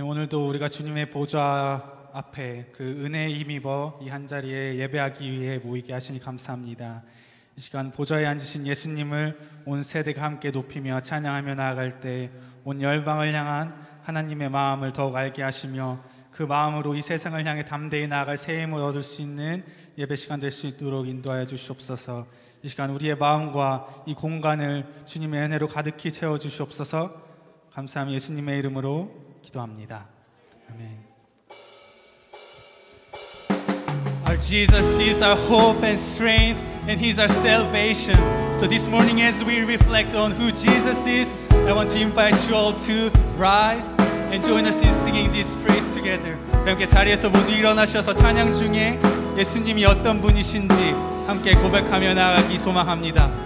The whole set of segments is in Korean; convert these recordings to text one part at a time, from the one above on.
오늘도 우리가 주님의 보좌 앞에 그 은혜에 힘입어 이 한자리에 예배하기 위해 모이게 하시니 감사합니다. 이 시간 보좌에 앉으신 예수님을 온 세대가 함께 높이며 찬양하며 나아갈 때 온 열방을 향한 하나님의 마음을 더욱 알게 하시며 그 마음으로 이 세상을 향해 담대히 나아갈 새 힘을 얻을 수 있는 예배 시간 될 수 있도록 인도하여 주시옵소서. 이 시간 우리의 마음과 이 공간을 주님의 은혜로 가득히 채워 주시옵소서. 감사하며 예수님의 이름으로 기도합니다. 아멘. Our Jesus is our hope and strength, and He's our salvation. So this morning as we reflect on who Jesus is, I want to invite you all to rise and join us in singing this praise together. 함께 자리에서 모두 일어나셔서 찬양 중에 예수님이 어떤 분이신지 함께 고백하며 나아가기 소망합니다.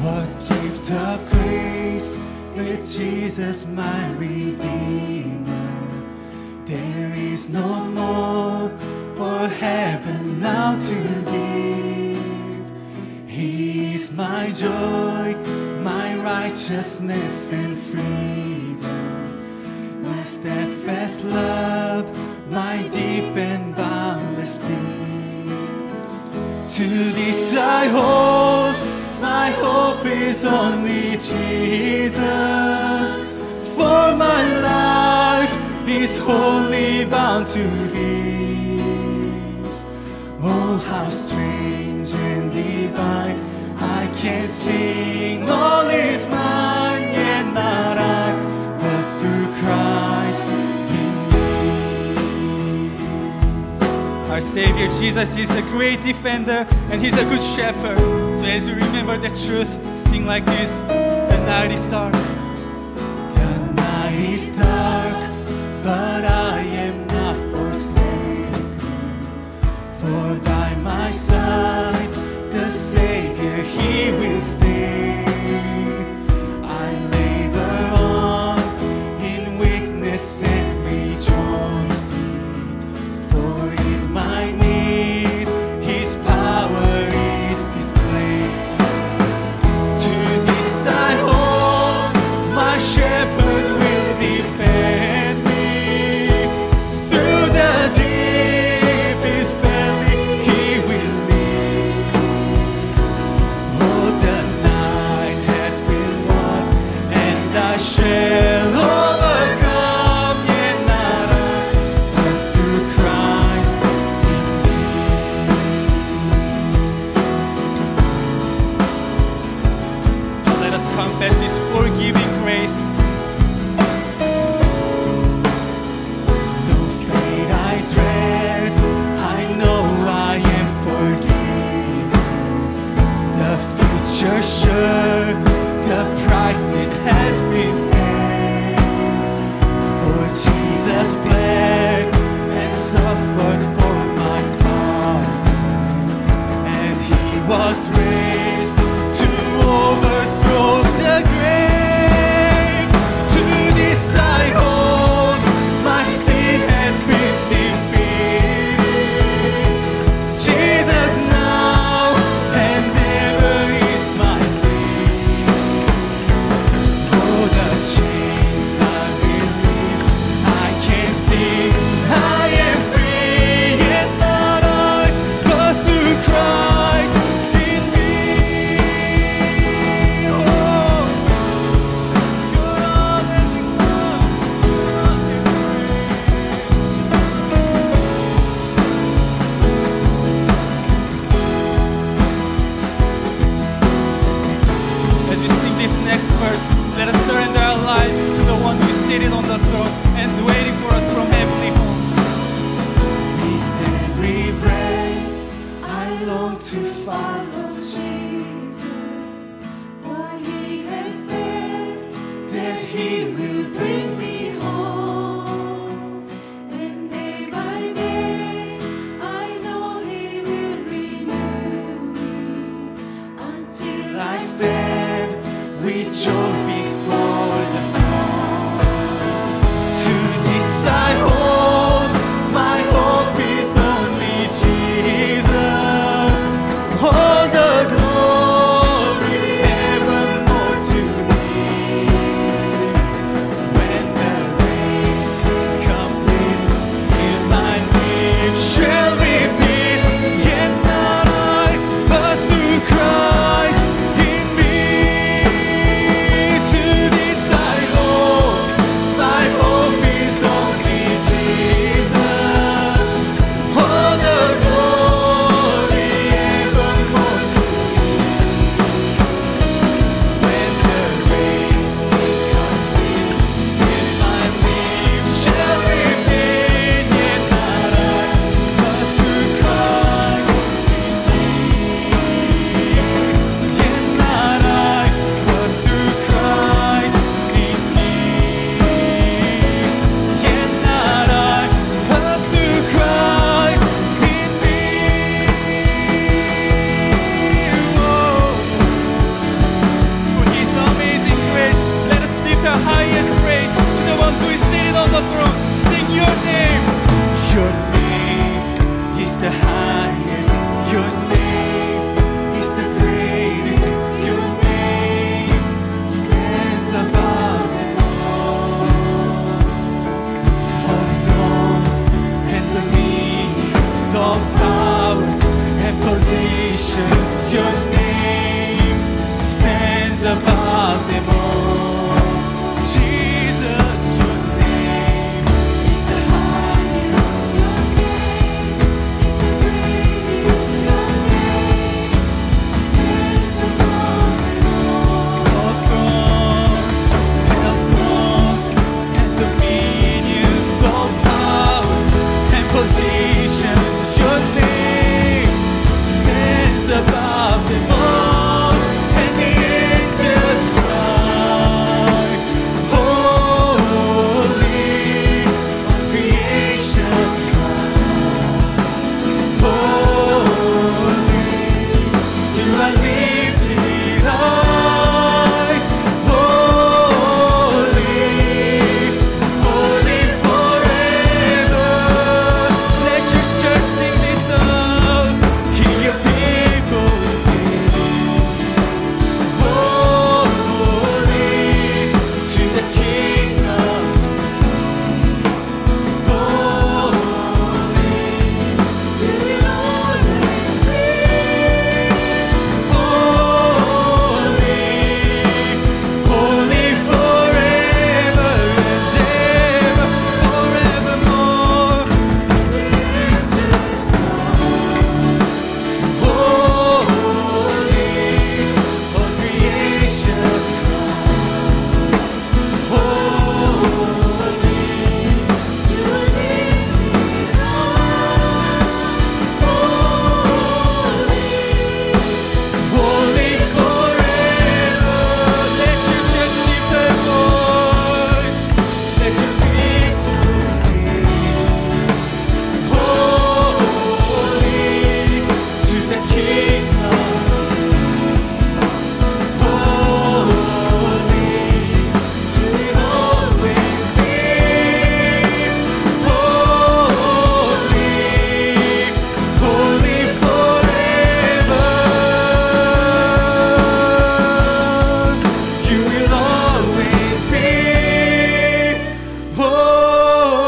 What gift of grace with Jesus my Redeemer. There is no more for heaven now to give. He is my joy, my righteousness and freedom, my steadfast love, my deep and boundless peace. To this I hold, my hope is only Jesus, for my life is wholly bound to His. Oh, how strange and divine, I can sing all is mine, yet not I, but through Christ in me. Our Savior Jesus is a great defender, and He's a good shepherd. So as we remember the truth, sing like this: the night is dark. The night is dark, but I am not forsaken. For by my side, the Savior, He will stay. I labor on in weakness and rejoicing, for in my need, His power is displayed. To this I hold, my shepherd will defend me. Through the deepest valley He will lead. Oh, the night has been won, and I shall overcome, yet not I, but through Christ in me. Let us confess His forgiving grace. No fate I dread, I know I am forgiven. The future sure, the price it has been paid. For Jesus bled and suffered for my pardon, and He was raised to overthrow the grave. To this I hold, my sin has been defeated. Jesus now and ever is my plea. Oh, the chains are released, I can sing, I am free, yet not I, but through Christ in me. Oh, you're all that we want, As we sing this next verse, let us surrender our lives to the one who is seated on the throne and waiting for us from heavenly home. with every breath I long to follow Jesus. with joy before the throne. To this I hold, my hope is only Jesus. All the glory evermore to me. When the race is complete, still my lips shall repeat, yet not I, but through Christ in me. To this I hold, my hope is only Jesus. All the glory evermore to me. When the race is complete, still my lips shall remain, yet not I, but through Christ in me. Yet not I, but through Christ in me. Yet not I, but through Christ in me. For His amazing grace, let us lift our highest praise to the one who is seated on the throne. Sing your name. Your name is the highest. Your name is the greatest. Your name stands above them all thrones and dominions, all powers and positions. Your name stands above them all. Jesus, your name is the highest. Your name is the greatest. Your name stands above them all thrones and dominions, all powers and positions. Your name stands above them all, and the angels cry, holy. All creation cries, holy. You are lifted high, holy, holy forever. Let your church sing this song. Hear your people sing, holy to the King of Kings. Holy, you will always be. Holy, holy forever and ever, forevermore. Holy, all creation cries, holy, you are lifted high, holy forever. Let your church lift their voice. Let your people sing, holy to the King of Kings. Holy to it always be. Holy, holy forever. You will always be holy,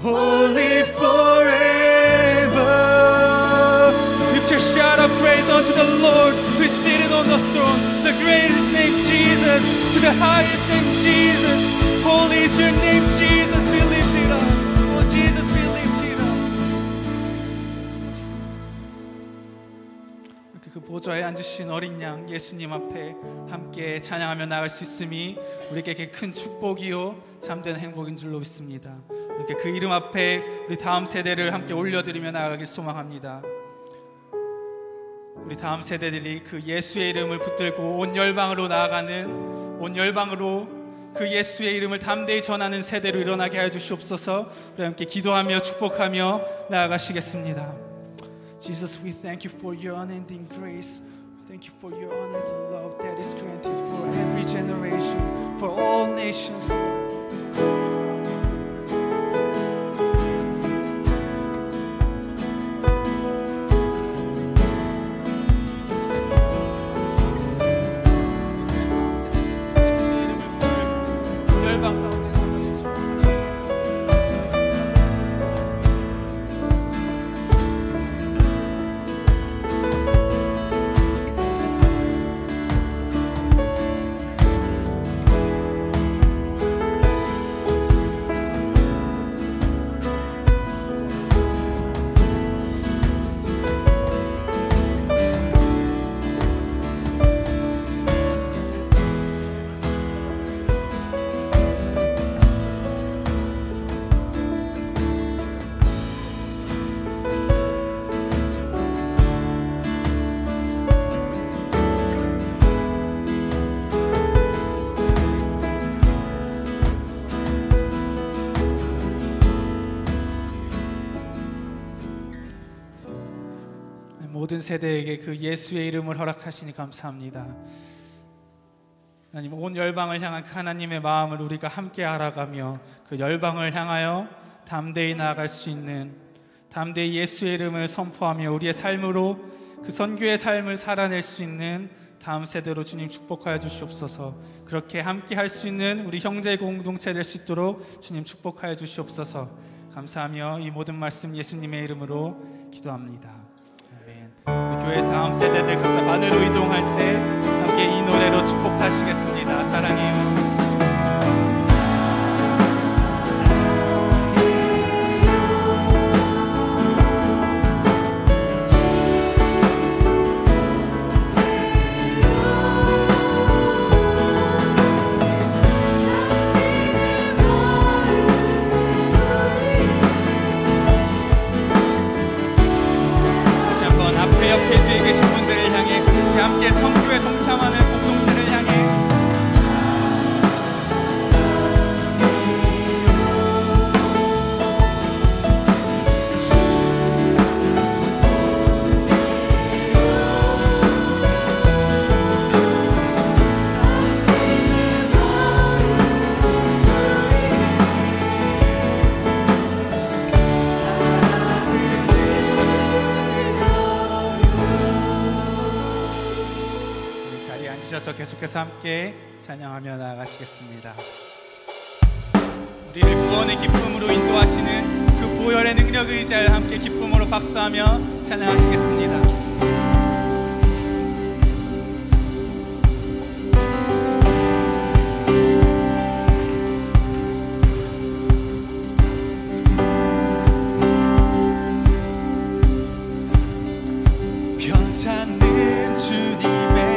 holy forever. Lift your shout of praise unto the Lord who is seated on the throne. The greatest name, Jesus, to the highest name, Jesus. Holy is your name, Jesus. Be lifted up. Oh, Jesus, be lifted up. 이렇게 그 보좌에 앉으신 어린 양 예수님 앞에 함께 찬양하며 나갈 수 있음이 우리에게 큰 축복이요 참된 행복인 줄로 믿습니다. 이렇게 그 이름 앞에 우리 다음 세대를 함께 올려드리며 나아가길 소망합니다. 우리 다음 세대들이 그 예수의 이름을 붙들고 온 열방으로 나아가는, 온 열방으로 그 예수의 이름을 담대히 전하는 세대로 일어나게 하여 주시옵소서. 우리 함께 기도하며 축복하며 나아가시겠습니다. Jesus, we thank you for your unending grace. Thank you for your honor and love that is granted for every generation, for all nations, Lord. 모든 세대에게 그 예수의 이름을 허락하시니 감사합니다. 하나님, 온 열방을 향한 그 하나님의 마음을 우리가 함께 알아가며 그 열방을 향하여 담대히 나아갈 수 있는, 담대히 예수의 이름을 선포하며 우리의 삶으로 그 선교의 삶을 살아낼 수 있는 다음 세대로 주님 축복하여 주시옵소서. 그렇게 함께 할 수 있는 우리 형제 공동체 될 수 있도록 주님 축복하여 주시옵소서. 감사하며 이 모든 말씀 예수님의 이름으로 기도합니다. 우리 교회 다음 세대들 각자 반으로 이동할 때 함께 이 노래로 축복하시겠습니다. 사랑해요. 옆에 뒤에 계신 분들을 향해 함께 선교에 동참하는 공동체를 향해 계속해서 함께 찬양하며 나아가시겠습니다. 우리를 구원의 기쁨으로 인도하시는 그 보혈의 능력 의지하여 함께 기쁨으로 박수하며 찬양하시겠습니다. 편찮는 주님의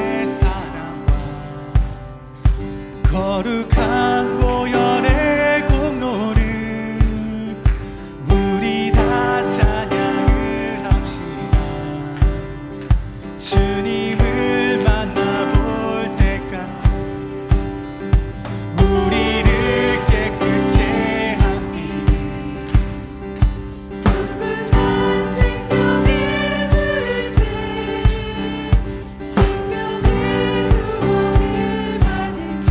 거룩한 보혈의 공로를 우리 다 찬양을 합시다. 주님을 만나볼 때까지 우리를 깨끗게 하니 풍부한 생명의 물새 생명의 구원을 받은 자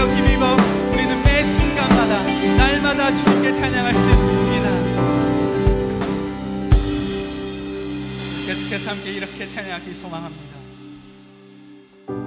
능력 힘입어 우리는 매 순간마다 날마다 주님께 찬양할 수 있습니다. 계속해서 함께 이렇게 찬양하기 소망합니다.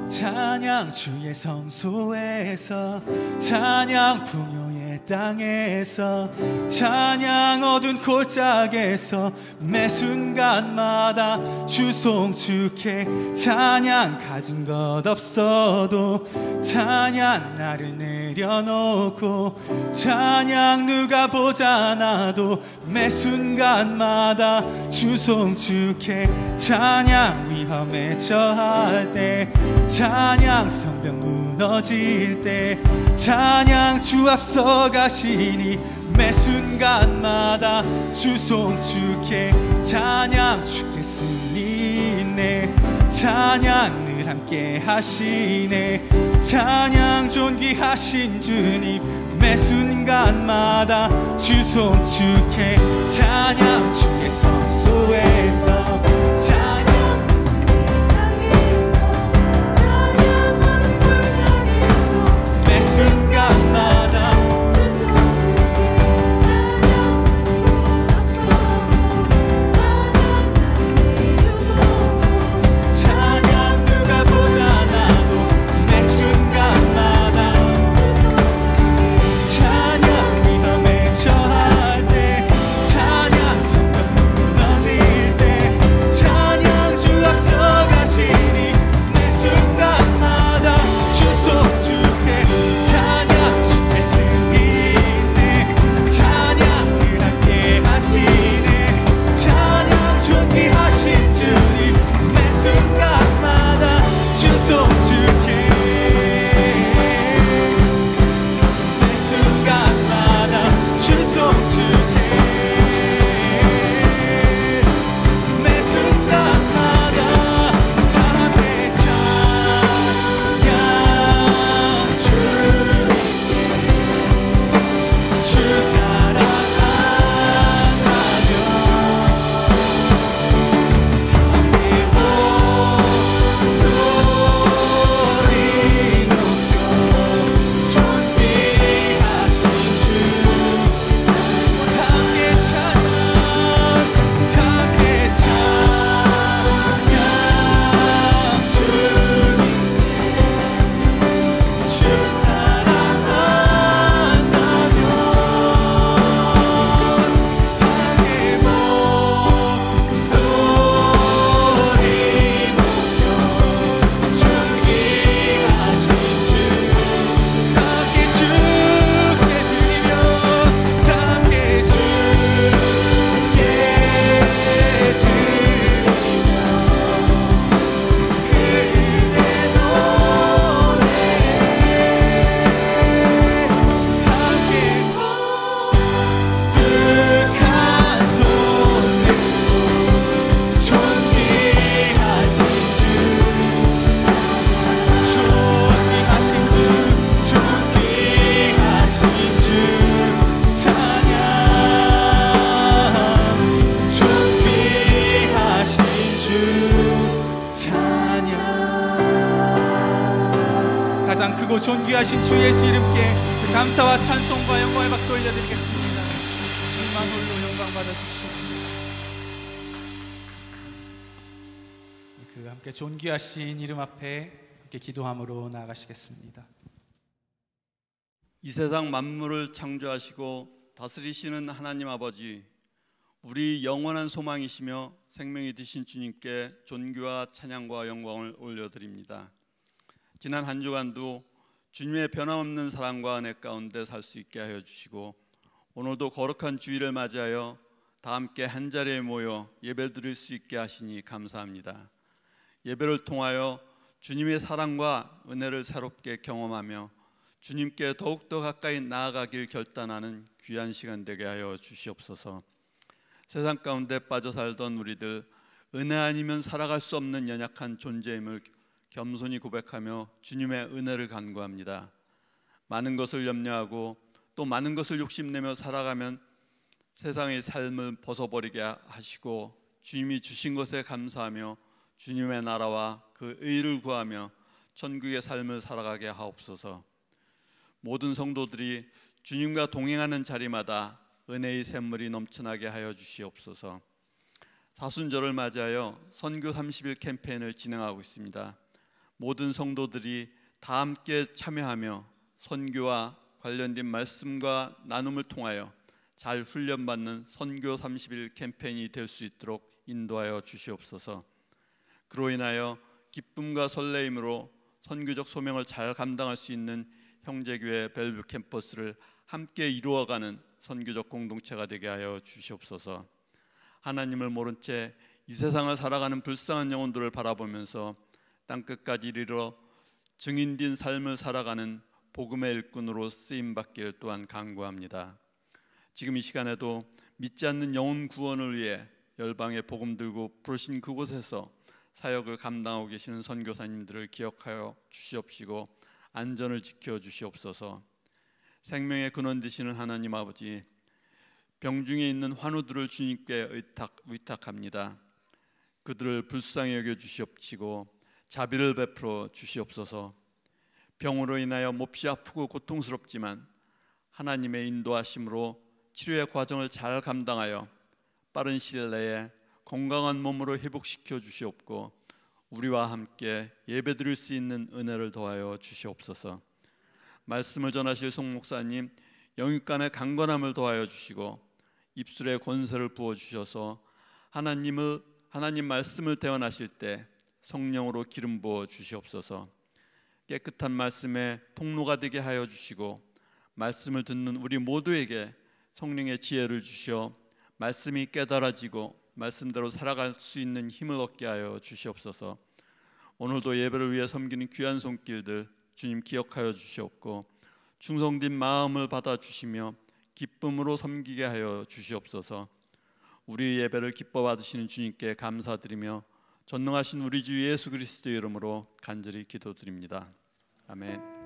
찬양 주의 성소에서, 찬양 풍요의 땅에서, 찬양 어두운 골짜기에서 매 순간마다 주송 주께 찬양 가진 것 없어도 찬양 나를 내려놓고 찬양 누가 보잖아도 매 순간마다 주송 주께 찬양 위험에 처할 때 찬양 성벽 무너질 때 찬양 주 앞서 가시니 매 순간마다 주송 주께 찬양 주께 승리 있네 찬양 늘 함께 하시네 찬양 존귀하신 주님 매 순간마다 주송 주께 찬양 주의 성소에서 찬양 매 순간마다 찬양 누가 보잖아도 매 순간마다 찬양 위험에 처할 때 찬양 성벽 무너질 때 찬양 주 앞서 가시니 매 순간마다 주송 주께 찬양 주께 승리 있네 찬양 늘 함께 하시네 찬양 존귀하신 주님 매 순간마다 주송 주께 매 순간마다 주송 주께 매 순간마다 다 함께 찬양 주님께 주 사랑하며 소리 높여 존귀하신 주 함께 찬양 함께 찬양 주님께 주 사랑한다면 함께 목소리 높여 존귀하신 주 함께 주께 드리며 함께 주께 드리며 그대 노래 함께 거룩한 손 들고 존귀하신 주 존귀하신 주 찬양 존귀하신 주 찬양 가장 크고 존귀하신 주 예수 이름께 그 감사와 찬송과 영광의 박수 올려드리겠습니다. 주님만 홀로 영광 받아주시옵소서. 그 함께 존귀하신 이름 앞에 함께 기도함으로 나아가시겠습니다. 이 세상 만물을 창조하시고 다스리시는 하나님 아버지, 우리 영원한 소망이시며 생명이 되신 주님께 존귀와 찬양과 영광을 올려드립니다. 지난 한 주간도 주님의 변함없는 사랑과 은혜 가운데 살 수 있게 하여 주시고 오늘도 거룩한 주일을 맞이하여 다 함께 한자리에 모여 예배 드릴 수 있게 하시니 감사합니다. 예배를 통하여 주님의 사랑과 은혜를 새롭게 경험하며 주님께 더욱더 가까이 나아가길 결단하는 귀한 시간 되게 하여 주시옵소서. 세상 가운데 빠져 살던 우리들, 은혜 아니면 살아갈 수 없는 연약한 존재임을 겸손히 고백하며 주님의 은혜를 간구합니다. 많은 것을 염려하고 또 많은 것을 욕심내며 살아가면 세상의 삶을 벗어버리게 하시고 주님이 주신 것에 감사하며 주님의 나라와 그 의를 구하며 천국의 삶을 살아가게 하옵소서. 모든 성도들이 주님과 동행하는 자리마다 은혜의 샘물이 넘쳐나게 하여 주시옵소서. 사순절을 맞이하여 선교 30일 캠페인을 진행하고 있습니다. 모든 성도들이 다 함께 참여하며 선교와 관련된 말씀과 나눔을 통하여 잘 훈련받는 선교 30일 캠페인이 될 수 있도록 인도하여 주시옵소서. 그로 인하여 기쁨과 설레임으로 선교적 소명을 잘 감당할 수 있는 형제교회 벨뷰 캠퍼스를 함께 이루어가는 선교적 공동체가 되게 하여 주시옵소서. 하나님을 모른 채 이 세상을 살아가는 불쌍한 영혼들을 바라보면서 땅끝까지 이르러 증인된 삶을 살아가는 복음의 일꾼으로 쓰임받기를 또한 간구합니다. 지금 이 시간에도 믿지 않는 영혼 구원을 위해 열방에 복음 들고 부르신 그곳에서 사역을 감당하고 계시는 선교사님들을 기억하여 주시옵시고 안전을 지켜 주시옵소서. 생명의 근원 되시는 하나님 아버지, 병중에 있는 환우들을 주님께 위탁합니다. 그들을 불쌍히 여겨 주시옵시고 자비를 베풀어 주시옵소서. 병으로 인하여 몹시 아프고 고통스럽지만 하나님의 인도하심으로 치료의 과정을 잘 감당하여 빠른 시일 내에 건강한 몸으로 회복시켜 주시옵고 우리와 함께 예배드릴 수 있는 은혜를 더하여 주시옵소서. 말씀을 전하실 송 목사님 영육간의 강건함을 더하여 주시고 입술에 권세를 부어 주셔서 하나님 말씀을 대언하실 때 성령으로 기름 부어 주시옵소서. 깨끗한 말씀의 통로가 되게 하여 주시고 말씀을 듣는 우리 모두에게 성령의 지혜를 주시어 말씀이 깨달아지고 말씀대로 살아갈 수 있는 힘을 얻게 하여 주시옵소서. 오늘도 예배를 위해 섬기는 귀한 손길들 주님 기억하여 주시옵고 충성된 마음을 받아주시며 기쁨으로 섬기게 하여 주시옵소서. 우리 예배를 기뻐 받으시는 주님께 감사드리며 전능하신 우리 주 예수 그리스도의 이름으로 간절히 기도드립니다. 아멘.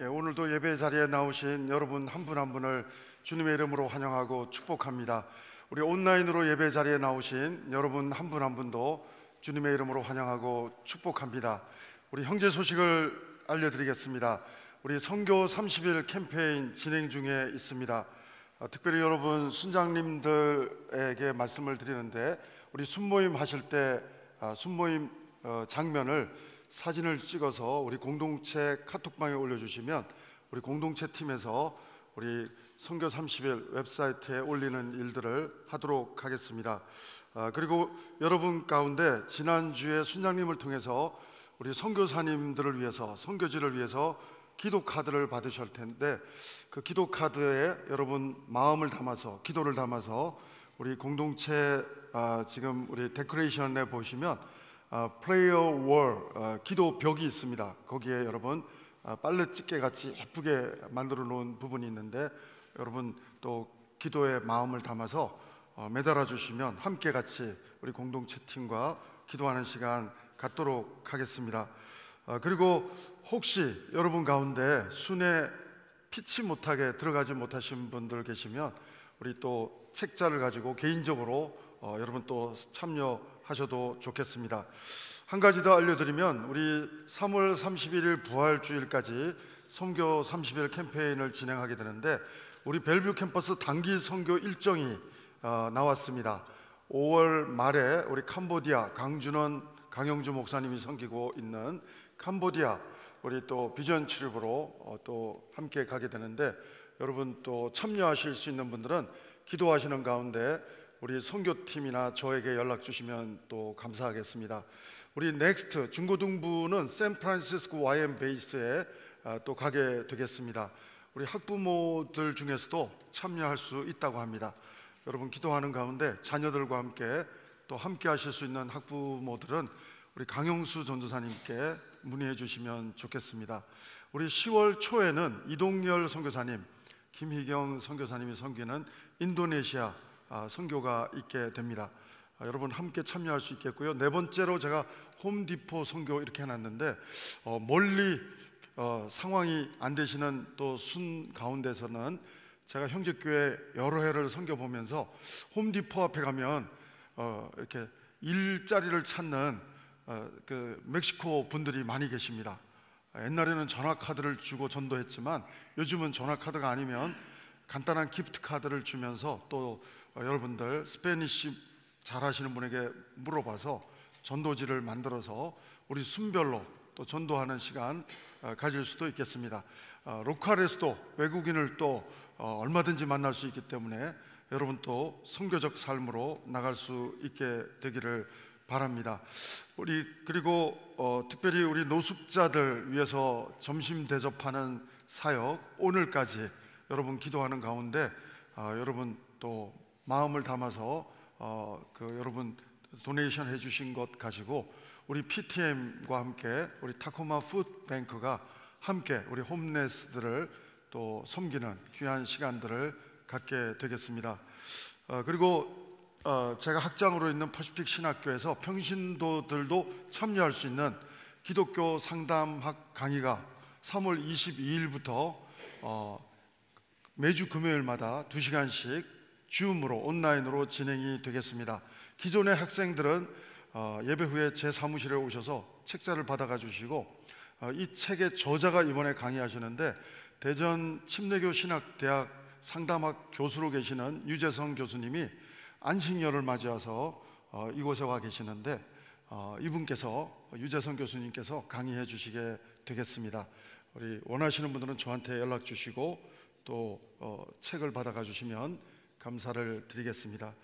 오늘도 예배 자리에 나오신 여러분 한 분 한 분을 주님의 이름으로 환영하고 축복합니다. 우리 온라인으로 예배 자리에 나오신 여러분 한 분 한 분도 주님의 이름으로 환영하고 축복합니다. 우리 형제 소식을 알려드리겠습니다. 우리 선교 30일 캠페인 진행 중에 있습니다. 특별히 여러분 순장님들에게 말씀을 드리는데 우리 순모임 하실 때 순모임 장면을 사진을 찍어서 우리 공동체 카톡방에 올려주시면 우리 공동체 팀에서 우리 선교 30일 웹사이트에 올리는 일들을 하도록 하겠습니다. 그리고 여러분 가운데 지난주에 순장님을 통해서 우리 선교사님들을 위해서 선교지를 위해서 기도 카드를 받으실 텐데 그 기도 카드에 여러분 마음을 담아서 기도를 담아서 우리 공동체 지금 우리 데코레이션에 보시면 프레이어 월 기도 벽이 있습니다. 거기에 여러분 빨래 집게 같이 예쁘게 만들어 놓은 부분이 있는데 여러분 또 기도의 마음을 담아서 매달아 주시면 함께 같이 우리 공동체 팀과 기도하는 시간 갖도록 하겠습니다. 그리고 혹시 여러분 가운데 순회 피치 못하게 들어가지 못하신 분들 계시면 우리 또 책자를 가지고 개인적으로 여러분 또 참여하셔도 좋겠습니다. 한 가지 더 알려드리면 우리 3월 31일 부활주일까지 선교 30일 캠페인을 진행하게 되는데 우리 벨뷰 캠퍼스 단기 선교 일정이 나왔습니다. 5월 말에 우리 캄보디아 강영주 목사님이 섬기고 있는 캄보디아 우리 또 비전 출입으로 또 함께 가게 되는데 여러분 또 참여하실 수 있는 분들은 기도하시는 가운데 우리 선교팀이나 저에게 연락 주시면 또 감사하겠습니다. 우리 넥스트 중고등부는 샌프란시스코 YM 베이스에 또 가게 되겠습니다. 우리 학부모들 중에서도 참여할 수 있다고 합니다. 여러분 기도하는 가운데 자녀들과 함께 또 함께 하실 수 있는 학부모들은 우리 강영수 전도사님께 문의해 주시면 좋겠습니다. 우리 10월 초에는 이동열 선교사님, 김희경 선교사님이 섬기는 인도네시아 선교가 있게 됩니다. 여러분 함께 참여할 수 있겠고요. 네 번째로 제가 홈디포 선교 이렇게 해놨는데 멀리 상황이 안 되시는 또 순 가운데서는 제가 형제교회 여러 해를 섬겨보면서 홈디포 앞에 가면 이렇게 일자리를 찾는 그 멕시코 분들이 많이 계십니다. 옛날에는 전화카드를 주고 전도했지만 요즘은 전화카드가 아니면 간단한 기프트 카드를 주면서 또 여러분들 스페니쉬 잘하시는 분에게 물어봐서 전도지를 만들어서 우리 순별로 또 전도하는 시간 가질 수도 있겠습니다. 로컬에서도 외국인을 또 얼마든지 만날 수 있기 때문에 여러분 또 선교적 삶으로 나갈 수 있게 되기를 바랍니다. 우리 그리고 특별히 우리 노숙자들 위해서 점심 대접하는 사역 오늘까지 여러분 기도하는 가운데 여러분 또 마음을 담아서 여러분 도네이션 해주신 것 가지고 우리 PTM과 함께 우리 타코마 푸드뱅크가 함께 우리 홈레스들을 또 섬기는 귀한 시간들을 갖게 되겠습니다. 그리고 제가 학장으로 있는 퍼시픽 신학교에서 평신도들도 참여할 수 있는 기독교 상담학 강의가 3월 22일부터 매주 금요일마다 2시간씩 줌으로 온라인으로 진행이 되겠습니다. 기존의 학생들은 예배 후에 제 사무실에 오셔서 책자를 받아가 주시고 이 책의 저자가 이번에 강의하시는데 대전 침례교 신학대학 상담학 교수로 계시는 유재성 교수님이 안식년을 맞이해서 이곳에 와 계시는데 이분께서 유재성 교수님께서 강의해 주시게 되겠습니다. 우리 원하시는 분들은 저한테 연락 주시고 또 책을 받아가 주시면 감사를 드리겠습니다.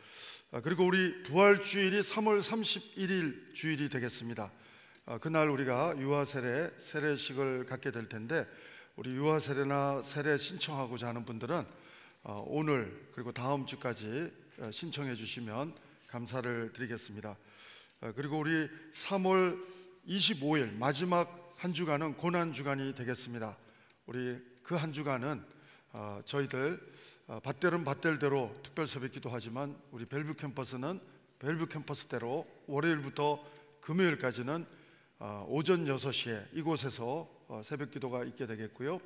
그리고 우리 부활주일이 3월 31일 주일이 되겠습니다. 그날 우리가 유아세례 세례식을 갖게 될 텐데 우리 유아세례나 세례 신청하고자 하는 분들은 오늘 그리고 다음 주까지 신청해 주시면 감사를 드리겠습니다. 그리고 우리 3월 25일 마지막 한 주간은 고난 주간이 되겠습니다. 우리 그 한 주간은 저희들 밭들은 밭들대로 특별 새벽기도 하지만 우리 벨뷰 캠퍼스는 벨뷰 캠퍼스대로 월요일부터 금요일까지는 오전 6시에 이곳에서 새벽기도가 있게 되겠고요.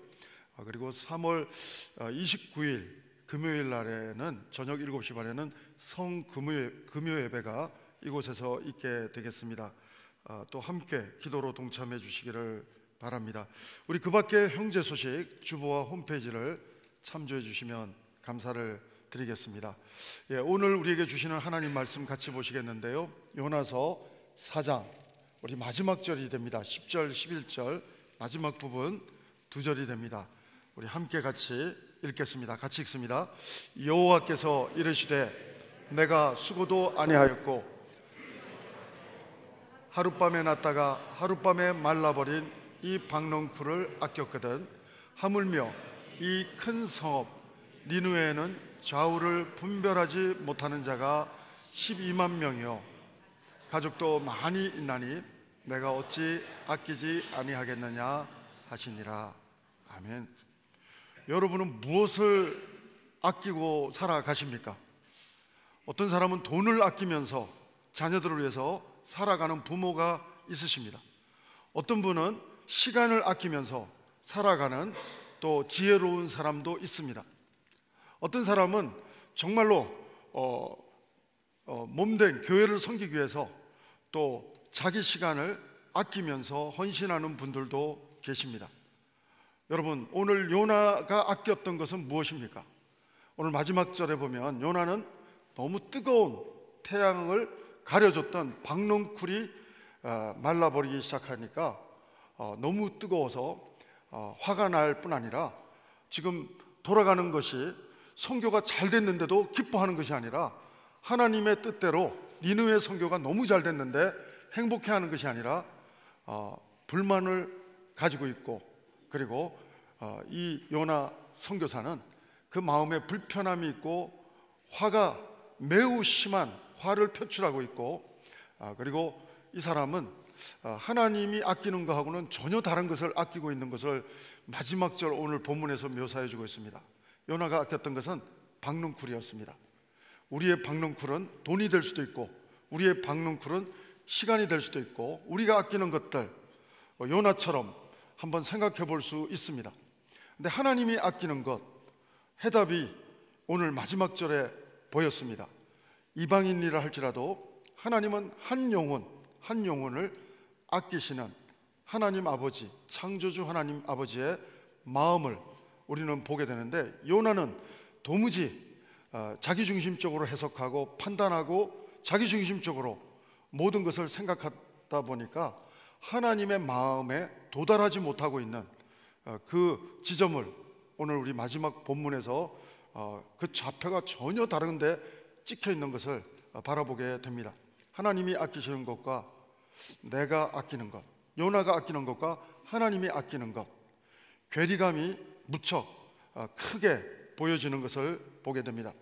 그리고 3월 29일 금요일 날에는 저녁 7시 반에는 성금요 예배가 이곳에서 있게 되겠습니다. 또 함께 기도로 동참해 주시기를 바랍니다. 우리 그 밖에 형제 소식 주보와 홈페이지를 참조해 주시면 감사를 드리겠습니다. 오늘 우리에게 주시는 하나님 말씀 같이 보시겠는데요. 요나서 4장 우리 마지막 절이 됩니다. 10절 11절 마지막 부분 2절이 됩니다. 우리 함께 같이 읽겠습니다. 같이 읽습니다. 여호와께서 이르시되 내가 수고도 아니하였고 하룻밤에 났다가 하룻밤에 말라버린 이 박넝쿨을 아꼈거든. 하물며 이 큰 성읍 니느웨에는 좌우를 분별하지 못하는 자가 12만 명이요 가족도 많이 있나니 내가 어찌 아끼지 아니하겠느냐 하시니라. 아멘. 여러분은 무엇을 아끼고 살아가십니까? 어떤 사람은 돈을 아끼면서 자녀들을 위해서 살아가는 부모가 있으십니다. 어떤 분은 시간을 아끼면서 살아가는 또 지혜로운 사람도 있습니다. 어떤 사람은 정말로 몸된 교회를 섬기기 위해서 또 자기 시간을 아끼면서 헌신하는 분들도 계십니다. 여러분, 오늘 요나가 아꼈던 것은 무엇입니까? 오늘 마지막 절에 보면 요나는 너무 뜨거운 태양을 가려줬던 박넝쿨이 말라버리기 시작하니까 너무 뜨거워서 화가 날 뿐 아니라 지금 돌아가는 것이 선교가 잘 됐는데도 기뻐하는 것이 아니라 하나님의 뜻대로 니느웨 선교가 너무 잘 됐는데 행복해하는 것이 아니라 불만을 가지고 있고, 그리고 이 요나 선교사는 그 마음에 불편함이 있고 화가 매우 심한 화를 표출하고 있고, 그리고 이 사람은 하나님이 아끼는 것하고는 전혀 다른 것을 아끼고 있는 것을 마지막 절 오늘 본문에서 묘사해 주고 있습니다. 요나가 아꼈던 것은 박넝쿨이었습니다. 우리의 박넝쿨은 돈이 될 수도 있고, 우리의 박넝쿨은 시간이 될 수도 있고, 우리가 아끼는 것들 요나처럼 한번 생각해 볼 수 있습니다. 근데 하나님이 아끼는 것, 해답이 오늘 마지막 절에 보였습니다. 이방인이라 할지라도 하나님은 한 영혼을 아끼시는 하나님 아버지, 창조주 하나님 아버지의 마음을 우리는 보게 되는데, 요나는 도무지 자기중심적으로 해석하고 판단하고 자기중심적으로 모든 것을 생각하다 보니까 하나님의 마음에 도달하지 못하고 있는 그 지점을 오늘 우리 마지막 본문에서 그 좌표가 전혀 다른데 찍혀 있는 것을 바라보게 됩니다. 하나님이 아끼시는 것과 내가 아끼는 것, 요나가 아끼는 것과 하나님이 아끼는 것, 괴리감이 무척 크게 보여지는 것을 보게 됩니다.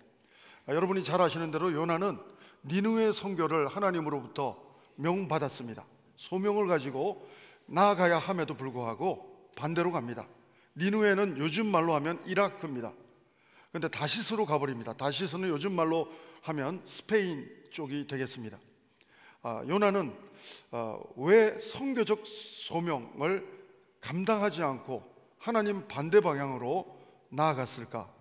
여러분이 잘 아시는 대로 요나는 니느웨 선교를 하나님으로부터 명받았습니다. 소명을 가지고 나아가야 함에도 불구하고 반대로 갑니다. 니느웨는 요즘 말로 하면 이라크입니다. 그런데 다시스로 가버립니다. 다시스는 요즘 말로 하면 스페인 쪽이 되겠습니다. 요나는 왜 선교적 소명을 감당하지 않고 하나님 반대 방향으로 나아갔을까?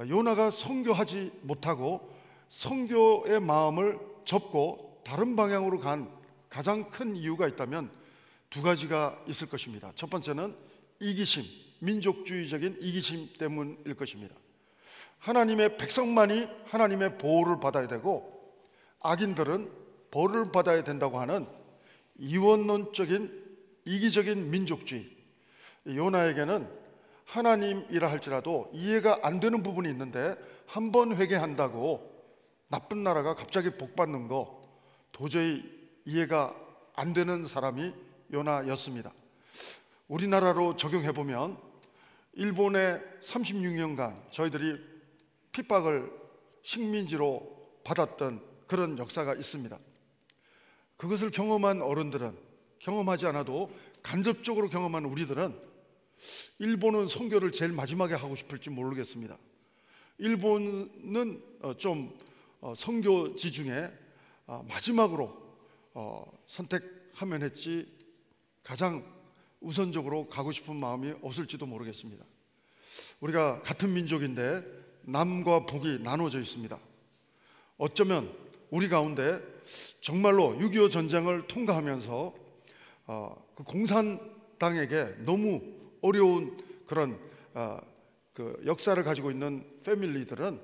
요나가 선교하지 못하고 선교의 마음을 접고 다른 방향으로 간 가장 큰 이유가 있다면 두 가지가 있을 것입니다. 첫 번째는 이기심, 민족주의적인 이기심 때문일 것입니다. 하나님의 백성만이 하나님의 보호를 받아야 되고 악인들은 벌을 받아야 된다고 하는 이원론적인 이기적인 민족주의. 요나에게는 하나님이라 할지라도 이해가 안 되는 부분이 있는데 한 번 회개한다고 나쁜 나라가 갑자기 복받는 거 도저히 이해가 안 되는 사람이 요나였습니다. 우리나라로 적용해보면 일본의 36년간 저희들이 핍박을 식민지로 받았던 그런 역사가 있습니다. 그것을 경험한 어른들은, 경험하지 않아도 간접적으로 경험한 우리들은 일본은 선교를 제일 마지막에 하고 싶을지 모르겠습니다. 일본은 좀 선교지 중에 마지막으로 선택하면 했지 가장 우선적으로 가고 싶은 마음이 없을지도 모르겠습니다. 우리가 같은 민족인데 남과 북이 나눠져 있습니다. 어쩌면 우리 가운데 정말로 6.25 전쟁을 통과하면서 그 공산당에게 너무 어려운 그런 그 역사를 가지고 있는 패밀리들은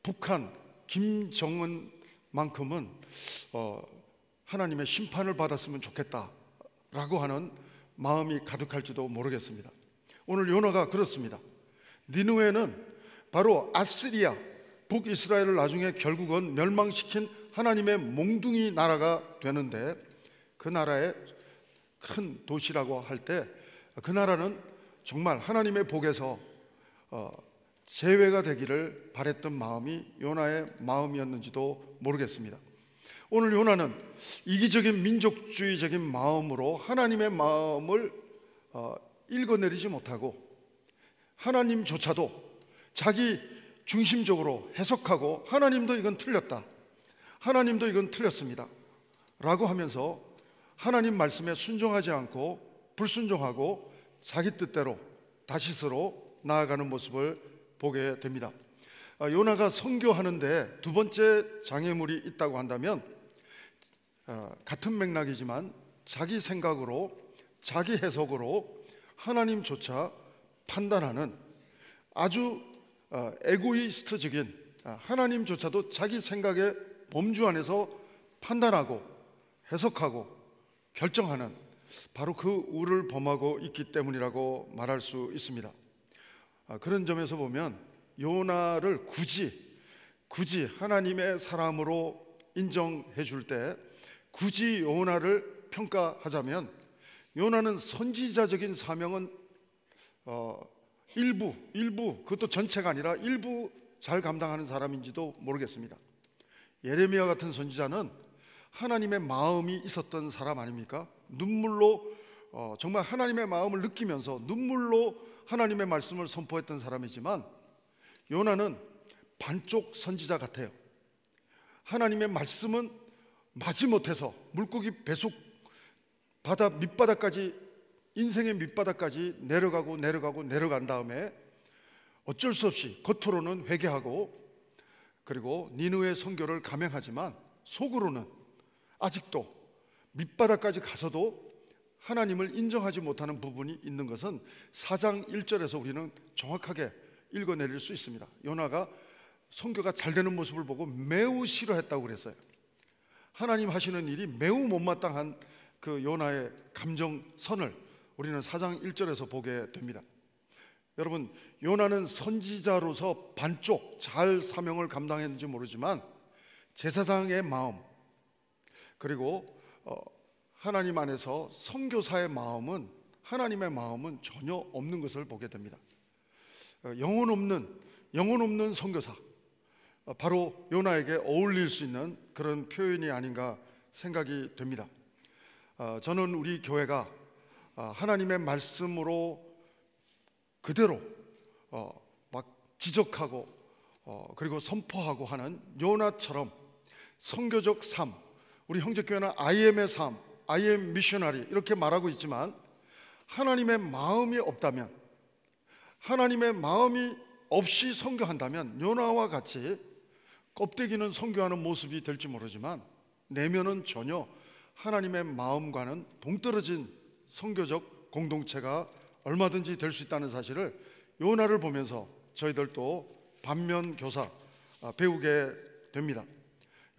북한 김정은만큼은 하나님의 심판을 받았으면 좋겠다라고 하는 마음이 가득할지도 모르겠습니다. 오늘 요나가 그렇습니다. 니느웨는 바로 아시리아, 북이스라엘을 나중에 결국은 멸망시킨 하나님의 몽둥이 나라가 되는데, 그 나라의 큰 도시라고 할 때 그 나라는 정말 하나님의 복에서 제외가 되기를 바랬던 마음이 요나의 마음이었는지도 모르겠습니다. 오늘 요나는 이기적인 민족주의적인 마음으로 하나님의 마음을 읽어내리지 못하고 하나님조차도 자기 중심적으로 해석하고 하나님도 이건 틀렸다, 하나님도 이건 틀렸습니다 라고 하면서 하나님 말씀에 순종하지 않고 불순종하고 자기 뜻대로 다시스로 나아가는 모습을 보게 됩니다. 요나가 선교하는데 두 번째 장애물이 있다고 한다면 같은 맥락이지만 자기 생각으로 자기 해석으로 하나님조차 판단하는 아주 에고이스트적인, 하나님조차도 자기 생각의 범주 안에서 판단하고 해석하고 결정하는 바로 그 우를 범하고 있기 때문이라고 말할 수 있습니다. 그런 점에서 보면 요나를 굳이 하나님의 사람으로 인정해 줄 때 굳이 요나를 평가하자면 요나는 선지자적인 사명은 일부 그것도 전체가 아니라 일부 잘 감당하는 사람인지도 모르겠습니다. 예레미야 같은 선지자는 하나님의 마음이 있었던 사람 아닙니까? 눈물로 정말 하나님의 마음을 느끼면서 눈물로 하나님의 말씀을 선포했던 사람이지만 요나는 반쪽 선지자 같아요. 하나님의 말씀은 마지못해서 물고기 배속 바다 밑바닥까지, 인생의 밑바닥까지 내려간 다음에 어쩔 수 없이 겉으로는 회개하고 그리고 니느웨 선교를 감행하지만 속으로는 아직도 밑바닥까지 가서도 하나님을 인정하지 못하는 부분이 있는 것은 4장 1절에서 우리는 정확하게 읽어내릴 수 있습니다. 요나가 선교가 잘 되는 모습을 보고 매우 싫어했다고 그랬어요. 하나님 하시는 일이 매우 못마땅한 그 요나의 감정선을 우리는 4장 1절에서 보게 됩니다. 여러분, 요나는 선지자로서 반쪽 잘 사명을 감당했는지 모르지만 제사장의 마음 그리고 하나님 안에서 선교사의 마음은, 하나님의 마음은 전혀 없는 것을 보게 됩니다. 영혼 없는 선교사, 바로 요나에게 어울릴 수 있는 그런 표현이 아닌가 생각이 됩니다. 저는 우리 교회가 하나님의 말씀으로 그대로 막 지적하고 그리고 선포하고 하는 요나처럼 선교적 삶, 우리 형제교회는 IM의 삶, IM 미셔너리 이렇게 말하고 있지만 하나님의 마음이 없다면, 하나님의 마음이 없이 선교한다면 요나와 같이 껍데기는 선교하는 모습이 될지 모르지만 내면은 전혀 하나님의 마음과는 동떨어진 선교적 공동체가 얼마든지 될 수 있다는 사실을 요나를 보면서 저희들도 반면교사 배우게 됩니다.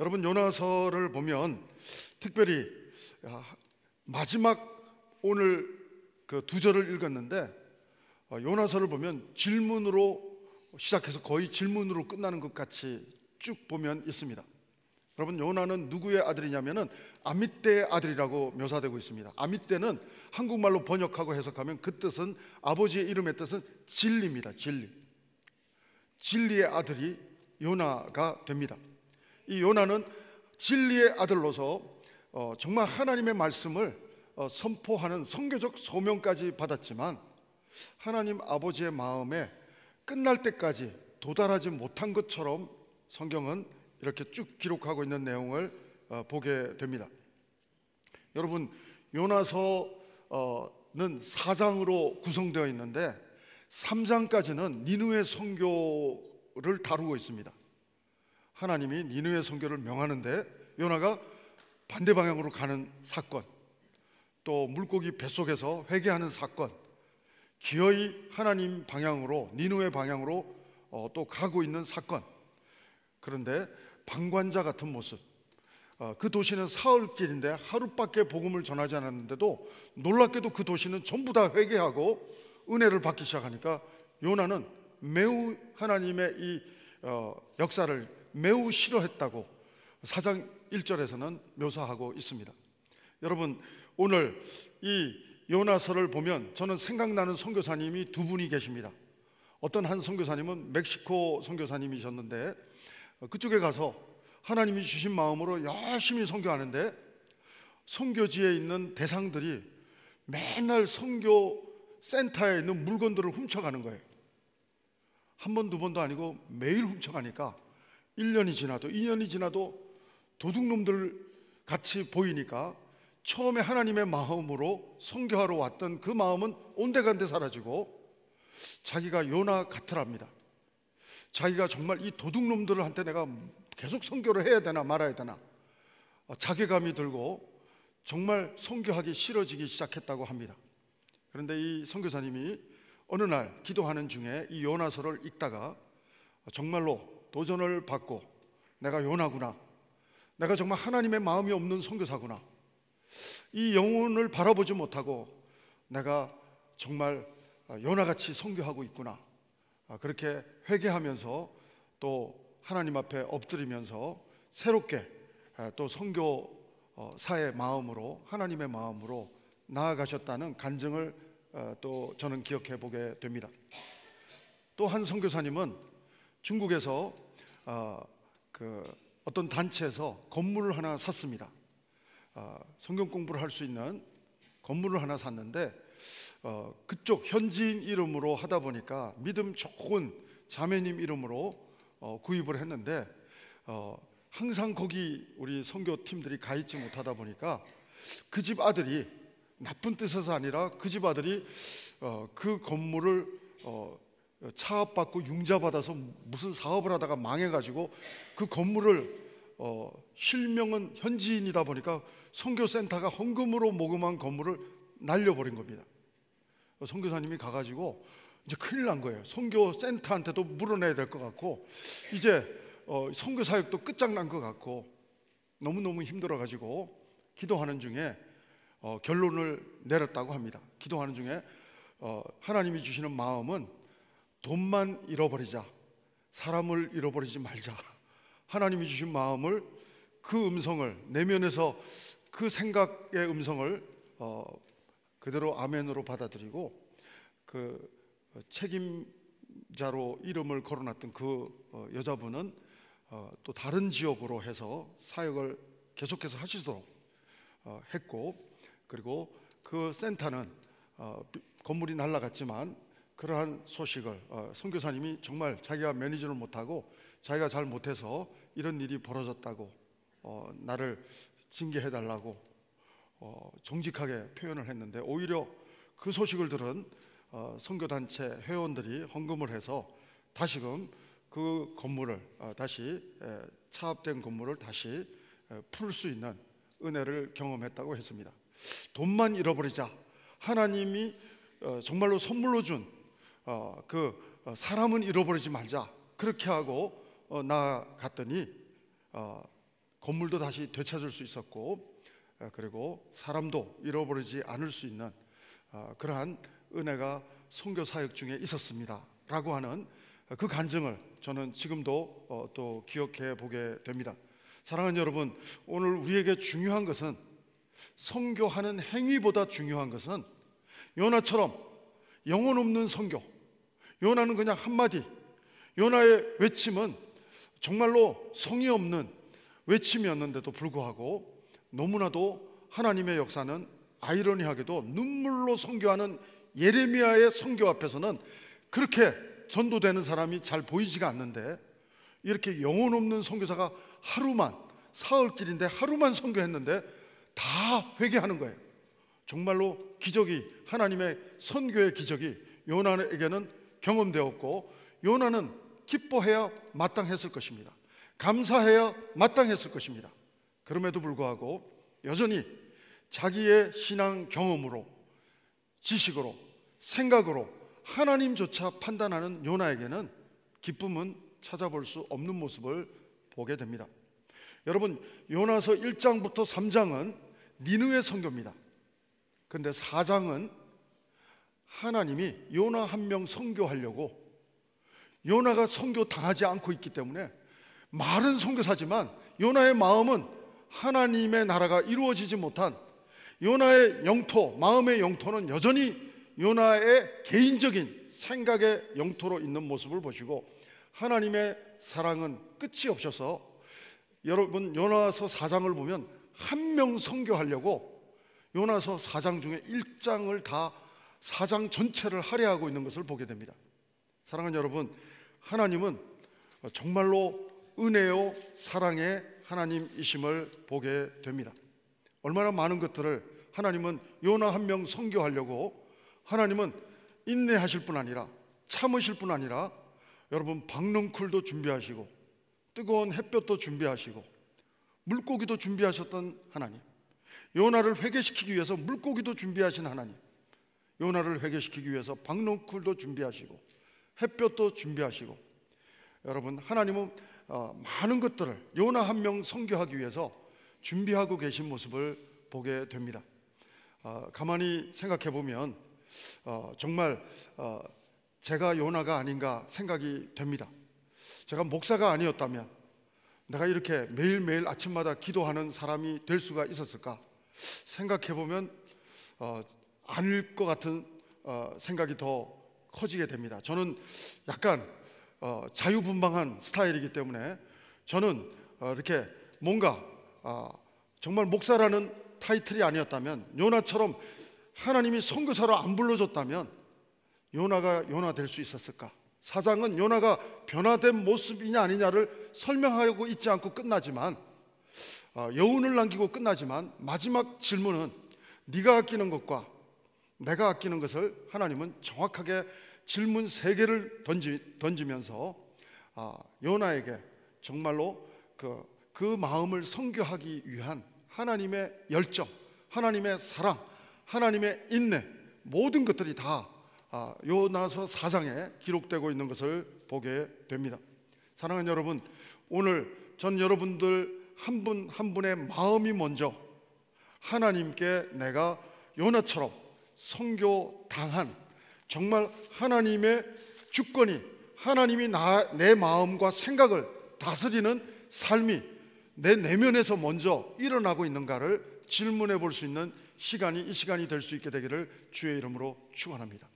여러분, 요나서를 보면 특별히 마지막 오늘 그 2절을 읽었는데 요나서를 보면 질문으로 시작해서 거의 질문으로 끝나는 것 같이 쭉 보면 있습니다. 여러분, 요나는 누구의 아들이냐면은 아미떼의 아들이라고 묘사되고 있습니다. 아미떼는 한국말로 번역하고 해석하면 그 뜻은, 아버지의 이름의 뜻은 진리입니다. 진리의 아들이 요나가 됩니다. 이 요나는 진리의 아들로서 정말 하나님의 말씀을 선포하는 선교적 소명까지 받았지만 하나님 아버지의 마음에 끝날 때까지 도달하지 못한 것처럼 성경은 이렇게 쭉 기록하고 있는 내용을 보게 됩니다. 여러분, 요나서는 4장으로 구성되어 있는데 3장까지는 니느웨 선교를 다루고 있습니다. 하나님이 니느웨 선교를 명하는데 요나가 반대 방향으로 가는 사건, 또 물고기 뱃속에서 회개하는 사건, 기어이 하나님 방향으로, 니느웨 방향으로 또 가고 있는 사건. 그런데 방관자 같은 모습, 그 도시는 사흘길인데 하루밖에 복음을 전하지 않았는데도 놀랍게도 그 도시는 전부 다 회개하고 은혜를 받기 시작하니까 요나는 매우 하나님의 이 역사를 매우 싫어했다고 4장 1절에서는 묘사하고 있습니다. 여러분, 오늘 이 요나서를 보면 저는 생각나는 선교사님이 두 분이 계십니다. 어떤 한 선교사님은 멕시코 선교사님이셨는데 그쪽에 가서 하나님이 주신 마음으로 열심히 선교하는데 선교지에 있는 대상들이 맨날 선교 센터에 있는 물건들을 훔쳐가는 거예요. 한 번, 두 번도 아니고 매일 훔쳐가니까 1년이 지나도 2년이 지나도 도둑놈들 같이 보이니까 처음에 하나님의 마음으로 선교하러 왔던 그 마음은 온데간데 사라지고 자기가 요나 같으랍니다. 자기가 정말 이 도둑놈들한테 내가 계속 선교를 해야 되나 말아야 되나 자괴감이 들고 정말 선교하기 싫어지기 시작했다고 합니다. 그런데 이 선교사님이 어느 날 기도하는 중에 이 요나서를 읽다가 정말로 도전을 받고 내가 요나구나, 내가 정말 하나님의 마음이 없는 선교사구나, 이 영혼을 바라보지 못하고 내가 정말 요나같이 선교하고 있구나, 그렇게 회개하면서 또 하나님 앞에 엎드리면서 새롭게 또 선교사의 마음으로, 하나님의 마음으로 나아가셨다는 간증을 또 저는 기억해 보게 됩니다. 또 한 선교사님은 중국에서 어떤 단체에서 건물을 하나 샀습니다. 성경 공부를 할 수 있는 건물을 하나 샀는데 그쪽 현지인 이름으로 하다 보니까 믿음 좋은 자매님 이름으로 구입을 했는데 항상 거기 우리 선교팀들이 가 있지 못하다 보니까 그 집 아들이, 나쁜 뜻에서 아니라 그 집 아들이 그 건물을 차압받고 융자받아서 무슨 사업을 하다가 망해가지고 그 건물을 실명은 현지인이다 보니까 선교센터가 헌금으로 모금한 건물을 날려버린 겁니다. 선교사님이 가가지고 이제 큰일 난 거예요. 선교센터한테도 물어내야 될 것 같고 이제 선교사역도 끝장난 것 같고 너무너무 힘들어가지고 기도하는 중에 결론을 내렸다고 합니다. 기도하는 중에 하나님이 주시는 마음은 돈만 잃어버리자, 사람을 잃어버리지 말자. 하나님이 주신 마음을, 그 음성을, 내면에서 그 생각의 음성을 그대로 아멘으로 받아들이고 그 책임자로 이름을 거론했던 그 여자분은 또 다른 지역으로 해서 사역을 계속해서 하시도록 했고, 그리고 그 센터는 건물이 날아갔지만 그러한 소식을 선교사님이 정말 자기가 매니저를 못하고 자기가 잘 못해서 이런 일이 벌어졌다고 나를 징계해달라고 정직하게 표현을 했는데, 오히려 그 소식을 들은 선교단체 회원들이 헌금을 해서 다시금 그 건물을 다시 차압된 건물을 다시 풀 수 있는 은혜를 경험했다고 했습니다. 돈만 잃어버리자, 하나님이 정말로 선물로 준 그 사람은 잃어버리지 말자, 그렇게 하고 나아갔더니 건물도 다시 되찾을 수 있었고, 그리고 사람도 잃어버리지 않을 수 있는 그러한 은혜가 선교 사역 중에 있었습니다 라고 하는 그 간증을 저는 지금도 또 기억해 보게 됩니다. 사랑하는 여러분, 오늘 우리에게 중요한 것은, 선교하는 행위보다 중요한 것은 요나처럼 영혼 없는 선교, 요나는 그냥 한마디, 요나의 외침은 정말로 성의 없는 외침이었는데도 불구하고 너무나도 하나님의 역사는 아이러니하게도 눈물로 선교하는 예레미야의 선교 앞에서는 그렇게 전도되는 사람이 잘 보이지가 않는데, 이렇게 영혼 없는 선교사가 하루만, 사흘길인데 하루만 선교했는데 다 회개하는 거예요. 정말로 기적이, 하나님의 선교의 기적이 요나에게는 경험되었고, 요나는 기뻐해야 마땅했을 것입니다. 감사해야 마땅했을 것입니다. 그럼에도 불구하고 여전히 자기의 신앙 경험으로, 지식으로, 생각으로 하나님조차 판단하는 요나에게는 기쁨은 찾아볼 수 없는 모습을 보게 됩니다. 여러분, 요나서 1장부터 3장은 니느웨 선교입니다. 그런데 4장은 하나님이 요나 한 명 선교하려고, 요나가 선교 당하지 않고 있기 때문에 말은 선교사지만 요나의 마음은 하나님의 나라가 이루어지지 못한, 요나의 영토, 마음의 영토는 여전히 요나의 개인적인 생각의 영토로 있는 모습을 보시고, 하나님의 사랑은 끝이 없어서, 여러분 요나서 4장을 보면 한 명 선교하려고 요나서 4장 중에 1장을 다 4장 전체를 할애하고 있는 것을 보게 됩니다. 사랑하는 여러분, 하나님은 정말로 은혜요 사랑의 하나님이심을 보게 됩니다. 얼마나 많은 것들을 하나님은 요나 한 명 선교하려고, 하나님은 인내하실 뿐 아니라, 참으실 뿐 아니라, 여러분 박넝쿨도 준비하시고 뜨거운 햇볕도 준비하시고 물고기도 준비하셨던 하나님, 요나를 회개시키기 위해서 물고기도 준비하신 하나님, 요나를 회개시키기 위해서 박넝쿨도 준비하시고 햇볕도 준비하시고, 여러분 하나님은 많은 것들을 요나 한 명 선교하기 위해서 준비하고 계신 모습을 보게 됩니다. 가만히 생각해 보면 정말 제가 요나가 아닌가 생각이 됩니다. 제가 목사가 아니었다면 내가 이렇게 매일매일 아침마다 기도하는 사람이 될 수가 있었을까 생각해 보면 아닐 것 같은 생각이 더 커지게 됩니다. 저는 약간 자유분방한 스타일이기 때문에 저는 이렇게 뭔가 정말 목사라는 타이틀이 아니었다면, 요나처럼 하나님이 선교사로 안 불러줬다면 요나가 요나 될 수 있었을까? 4장은 요나가 변화된 모습이냐 아니냐를 설명하고 있지 않고 끝나지만, 여운을 남기고 끝나지만, 마지막 질문은 네가 아끼는 것과 내가 아끼는 것을 하나님은 정확하게 질문 3개를 던지면서 요나에게 정말로 그 마음을 선교하기 위한 하나님의 열정, 하나님의 사랑, 하나님의 인내, 모든 것들이 다 요나서 4장에 기록되고 있는 것을 보게 됩니다. 사랑하는 여러분, 오늘 전 여러분들 한 분 한 분의 마음이 먼저 하나님께 내가 요나처럼 선교당한, 정말 하나님의 주권이, 하나님이 내 마음과 생각을 다스리는 삶이 내 내면에서 먼저 일어나고 있는가를 질문해 볼 수 있는 이 시간이 될 수 있게 되기를 주의 이름으로 축원합니다.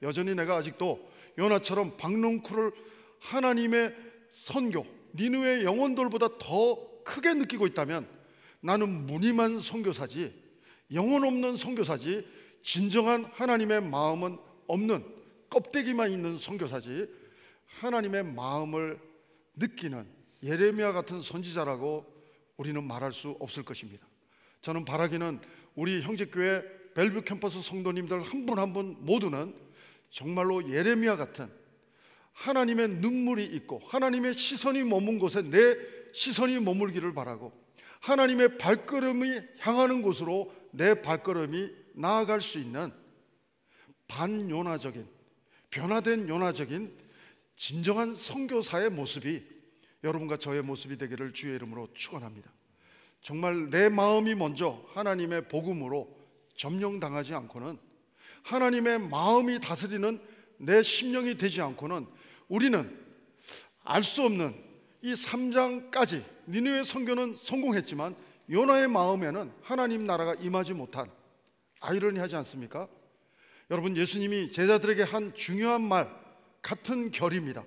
여전히 내가 아직도 요나처럼 박농쿨을 하나님의 선교, 니느웨의 영혼들보다 더 크게 느끼고 있다면 나는 무늬만 선교사지, 영혼 없는 선교사지, 진정한 하나님의 마음은 없는, 껍데기만 있는 선교사지, 하나님의 마음을 느끼는 예레미야 같은 선지자라고 우리는 말할 수 없을 것입니다. 저는 바라기는 우리 형제교회 벨뷰 캠퍼스 성도님들 한 분 한 분 모두는 정말로 예레미야 같은 하나님의 눈물이 있고 하나님의 시선이 머문 곳에 내 시선이 머물기를 바라고, 하나님의 발걸음이 향하는 곳으로 내 발걸음이 나아갈 수 있는 반요나적인, 변화된 요나적인 진정한 선교사의 모습이 여러분과 저의 모습이 되기를 주의 이름으로 축원합니다. 정말 내 마음이 먼저 하나님의 복음으로 점령당하지 않고는, 하나님의 마음이 다스리는 내 심령이 되지 않고는 우리는 알 수 없는 이 3장까지 니느웨 선교는 성공했지만 요나의 마음에는 하나님 나라가 임하지 못한, 아이러니하지 않습니까? 여러분, 예수님이 제자들에게 한 중요한 말 같은 결입니다.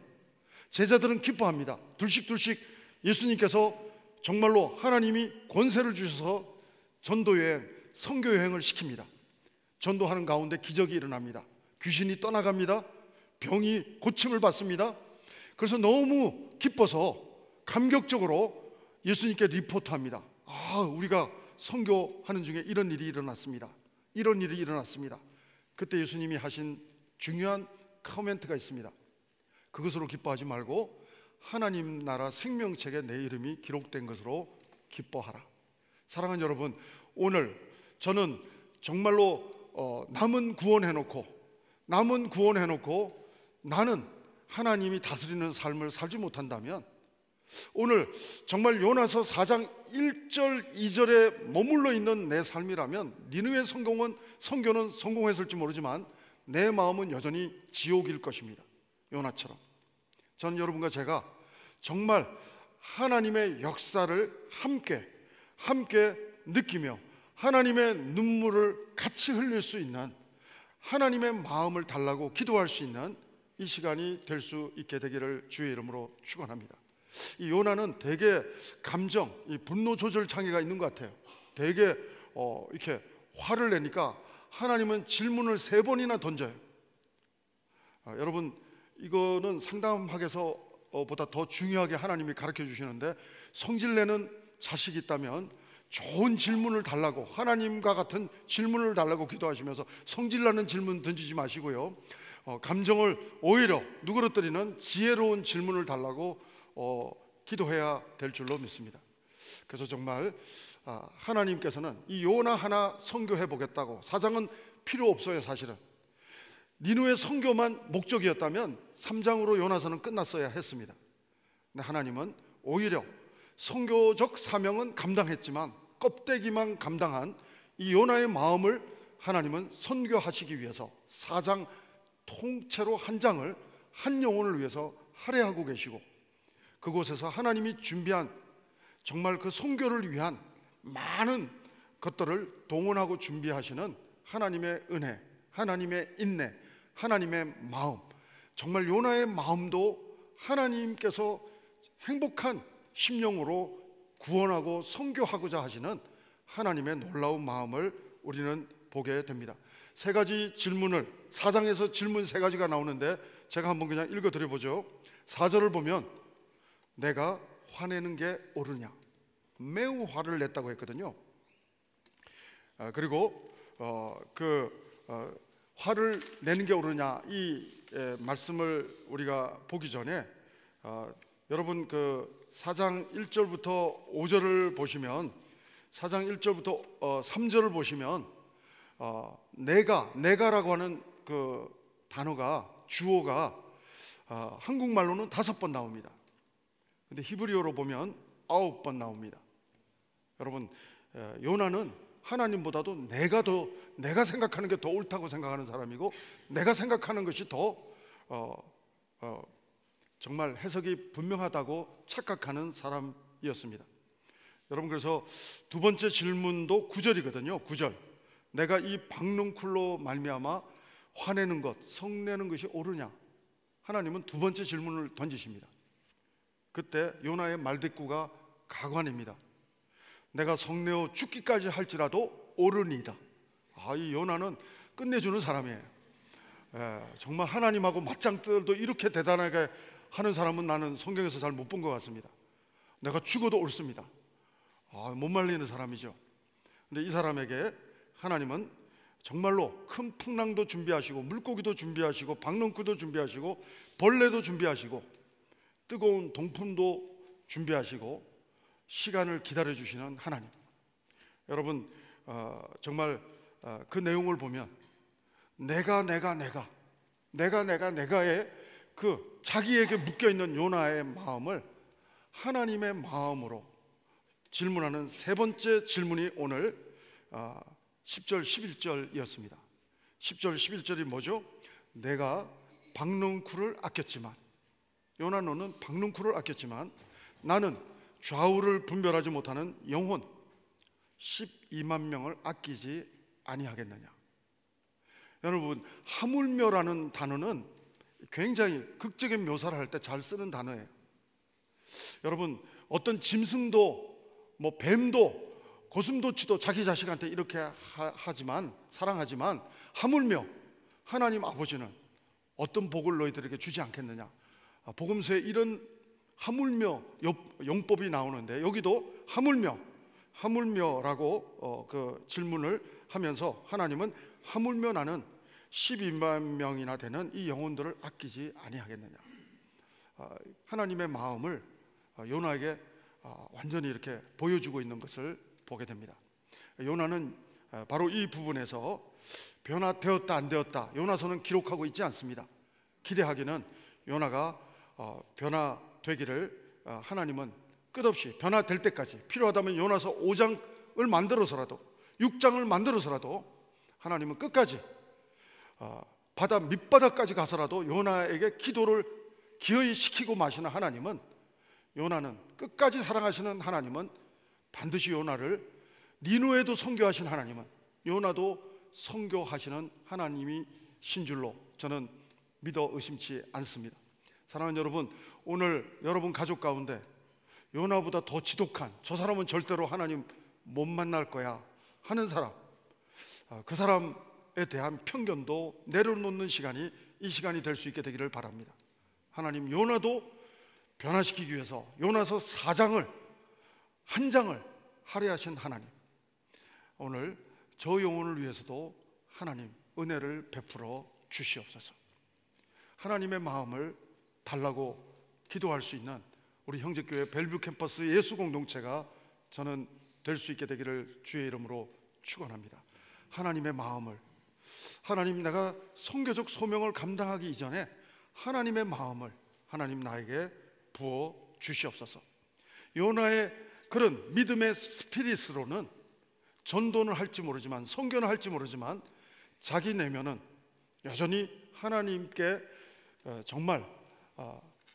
제자들은 기뻐합니다. 둘씩 예수님께서 정말로 하나님이 권세를 주셔서 전도여행, 선교여행을 시킵니다. 전도하는 가운데 기적이 일어납니다. 귀신이 떠나갑니다. 병이 고침을 받습니다. 그래서 너무 기뻐서 감격적으로 예수님께 리포트합니다. 우리가 선교하는 중에 이런 일이 일어났습니다. 이런 일이 일어났습니다. 그때 예수님이 하신 중요한 코멘트가 있습니다. 그것으로 기뻐하지 말고 하나님 나라 생명책에 내 이름이 기록된 것으로 기뻐하라. 사랑하는 여러분, 오늘 저는 정말로 남은 구원해놓고 나는 하나님이 다스리는 삶을 살지 못한다면, 오늘 정말 요나서 4장 1절 2절에 머물러 있는 내 삶이라면 니느웨 선교는 성공했을지 모르지만 내 마음은 여전히 지옥일 것입니다. 요나처럼 저는 여러분과 제가 정말 하나님의 역사를 함께 느끼며 하나님의 눈물을 같이 흘릴 수 있는, 하나님의 마음을 달라고 기도할 수 있는 이 시간이 될 수 있게 되기를 주의 이름으로 축원합니다. 이 요나는 되게 감정, 이 분노 조절 장애가 있는 것 같아요. 되게 이렇게 화를 내니까 하나님은 질문을 3번이나 던져요. 여러분, 이거는 상담학에서보다 더 중요하게 하나님이 가르쳐 주시는데, 성질내는 자식이 있다면 좋은 질문을 달라고, 하나님과 같은 질문을 달라고 기도하시면서 성질나는 질문 던지지 마시고요, 감정을 오히려 누그러뜨리는 지혜로운 질문을 달라고 기도해야 될 줄로 믿습니다. 그래서 정말 하나님께서는 이 요나 하나 선교해 보겠다고, 4장은 필요 없어요. 사실은 니느웨 선교만 목적이었다면 3장으로 요나서는 끝났어야 했습니다. 근데 하나님은 오히려 선교적 사명은 감당했지만 껍데기만 감당한 이 요나의 마음을 하나님은 선교하시기 위해서 4장 통째로 한 장을 한 영혼을 위해서 할애하고 계시고, 그곳에서 하나님이 준비한 정말 그 선교를 위한 많은 것들을 동원하고 준비하시는 하나님의 은혜, 하나님의 인내, 하나님의 마음, 정말 요나의 마음도 하나님께서 행복한 심령으로 구원하고 선교하고자 하시는 하나님의 놀라운 마음을 우리는 보게 됩니다. 3가지 질문을, 4장에서 질문 3가지가 나오는데 제가 한번 그냥 읽어드려 보죠. 4절을 보면 내가 화내는 게 옳으냐, 매우 화를 냈다고 했거든요. 그리고 화를 내는 게 옳으냐, 이 말씀을 우리가 보기 전에 여러분 그 4장 1절부터 5절을 보시면, 4장 1절부터 3절을 보시면 내가라고 하는 그 단어가, 주어가 한국말로는 5번 나옵니다. 근데 히브리어로 보면 9번 나옵니다. 여러분, 요나는 하나님보다도 내가 생각하는 게 더 옳다고 생각하는 사람이고, 내가 생각하는 것이 더 정말 해석이 분명하다고 착각하는 사람이었습니다. 여러분, 그래서 두 번째 질문도 9절이거든요. 9절. 내가 이 박농쿨로 말미암아 화내는 것, 성내는 것이 옳으냐? 하나님은 두 번째 질문을 던지십니다. 그때 요나의 말대꾸가 가관입니다. 내가 성내어 죽기까지 할지라도 옳으니이다. 이 요나는 끝내주는 사람이에요. 정말 하나님하고 맞짱 뜨도 이렇게 대단하게 하는 사람은 나는 성경에서 잘 못 본 것 같습니다. 내가 죽어도 옳습니다. 못 말리는 사람이죠. 근데 이 사람에게 하나님은 정말로 큰 풍랑도 준비하시고, 물고기도 준비하시고, 박농쿨도 준비하시고, 벌레도 준비하시고, 뜨거운 동풍도 준비하시고, 시간을 기다려주시는 하나님. 여러분, 정말 그 내용을 보면 내가의 그 자기에게 묶여있는 요나의 마음을 하나님의 마음으로 질문하는 세 번째 질문이 오늘 10절 11절이었습니다. 10절 11절이 뭐죠? 내가 박농쿨을 아꼈지만, 요나 너는 박농쿨을 아꼈지만 나는 좌우를 분별하지 못하는 영혼 12만 명을 아끼지 아니하겠느냐. 여러분, 하물며라는 단어는 굉장히 극적인 묘사를 할 때 잘 쓰는 단어예요. 여러분, 어떤 짐승도 뱀도 고슴도치도 자기 자식한테 이렇게 사랑하지만 하물며 하나님 아버지는 어떤 복을 너희들에게 주지 않겠느냐. 복음서에 이런 하물며 용법이 나오는데, 여기도 하물며라고 그 질문을 하면서 하나님은 하물며 나는 12만 명이나 되는 이 영혼들을 아끼지 아니하겠느냐. 하나님의 마음을 요나에게 완전히 이렇게 보여주고 있는 것을 보게 됩니다. 요나는 바로 이 부분에서 변화되었다 안 되었다, 요나서는 기록하고 있지 않습니다. 기대하기는 요나가 변화되기를 하나님은 끝없이 변화될 때까지, 필요하다면 요나서 5장을 만들어서라도, 6장을 만들어서라도 하나님은 끝까지 바다 밑바닥까지 가서라도 요나에게 기도를 기어이 시키고 마시는 하나님은, 요나는 끝까지 사랑하시는 하나님은 반드시 요나를, 니누에도 선교하신 하나님은 요나도 선교하시는 하나님이신 줄로 저는 믿어 의심치 않습니다. 사랑하는 여러분, 오늘 여러분 가족 가운데 요나보다 더 지독한, 저 사람은 절대로 하나님 못 만날 거야 하는 사람, 그 사람에 대한 편견도 내려놓는 시간이 이 시간이 될 수 있게 되기를 바랍니다. 하나님, 요나도 변화시키기 위해서 요나서 4장을, 한 장을 할애하신 하나님, 오늘 저 영혼을 위해서도 하나님 은혜를 베풀어 주시옵소서. 하나님의 마음을 달라고 기도할 수 있는 우리 형제교회 벨뷰 캠퍼스 예수 공동체가 저는 될 수 있게 되기를 주의 이름으로 축원합니다. 하나님의 마음을, 하나님, 내가 선교적 소명을 감당하기 이전에 하나님의 마음을 하나님 나에게 부어 주시옵소서. 요나의 그런 믿음의 스피릿으로는 전도는 할지 모르지만, 선교는 할지 모르지만, 자기 내면은 여전히 하나님께 정말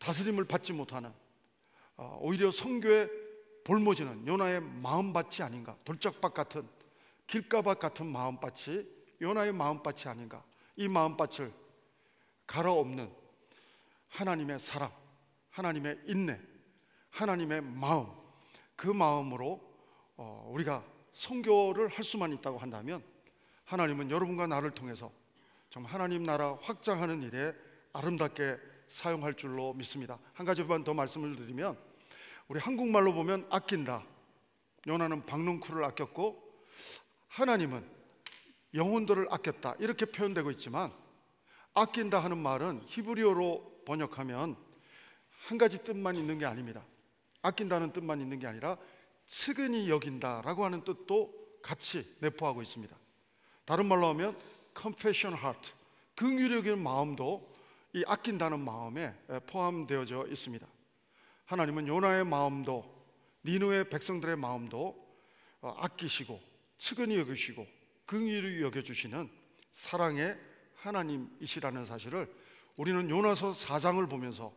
다스림을 받지 못하는, 오히려 선교에 볼모지는 요나의 마음밭이 아닌가, 돌짝밭 같은, 길가밭 같은 마음밭이 요나의 마음밭이 아닌가. 이 마음밭을 갈아엎는 하나님의 사랑, 하나님의 인내, 하나님의 마음, 그 마음으로 우리가 선교를 할 수만 있다고 한다면 하나님은 여러분과 나를 통해서 정말 하나님 나라 확장하는 일에 아름답게 사용할 줄로 믿습니다. 한 가지만 더 말씀을 드리면, 우리 한국말로 보면 아낀다, 요나는 박농쿨을 아꼈고 하나님은 영혼들을 아꼈다 이렇게 표현되고 있지만, 아낀다 하는 말은 히브리어로 번역하면 한 가지 뜻만 있는 게 아닙니다. 아낀다는 뜻만 있는 게 아니라 측은히 여긴다라고 하는 뜻도 같이 내포하고 있습니다. 다른 말로 하면 compassion heart, 긍휼히 여기는 마음도 이 아낀다는 마음에 포함되어져 있습니다. 하나님은 요나의 마음도 니느웨 백성들의 마음도 아끼시고 측은히 여기시고 긍휼히 여겨주시는 사랑의 하나님이시라는 사실을 우리는 요나서 4장을 보면서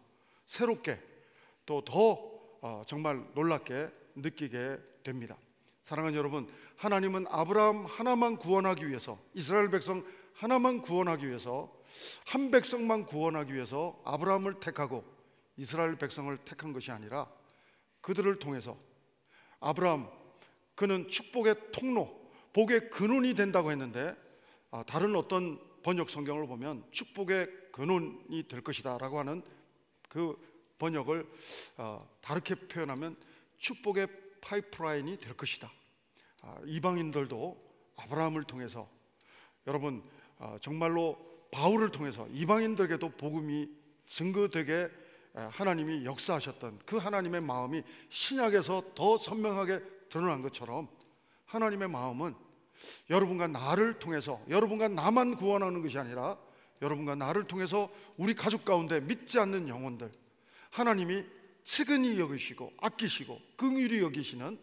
새롭게 또 더 정말 놀랍게 느끼게 됩니다. 사랑하는 여러분, 하나님은 아브라함 하나만 구원하기 위해서, 이스라엘 백성 하나만 구원하기 위해서, 한 백성만 구원하기 위해서 아브라함을 택하고 이스라엘 백성을 택한 것이 아니라 그들을 통해서 아브라함, 그는 축복의 통로, 복의 근원이 된다고 했는데, 다른 어떤 번역 성경을 보면 축복의 근원이 될 것이다 라고 하는 그 번역을 다르게 표현하면 축복의 파이프라인이 될 것이다. 이방인들도 아브라함을 통해서, 여러분 정말로 바울을 통해서 이방인들에게도 복음이 증거되게 하나님이 역사하셨던 그 하나님의 마음이 신약에서 더 선명하게 드러난 것처럼, 하나님의 마음은 여러분과 나를 통해서, 여러분과 나만 구원하는 것이 아니라 여러분과 나를 통해서 우리 가족 가운데 믿지 않는 영혼들, 하나님이 측은히 여기시고 아끼시고 긍휼히 여기시는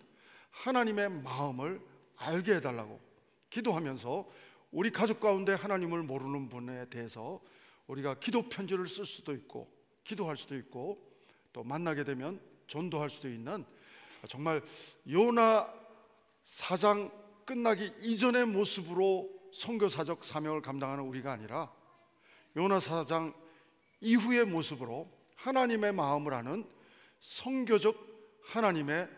하나님의 마음을 알게 해달라고 기도하면서, 우리 가족 가운데 하나님을 모르는 분에 대해서 우리가 기도 편지를 쓸 수도 있고 기도할 수도 있고 또 만나게 되면 전도할 수도 있는, 정말 요나 4장 끝나기 이전의 모습으로 선교사적 사명을 감당하는 우리가 아니라 요나 4장 이후의 모습으로 하나님의 마음을 아는 선교적 하나님의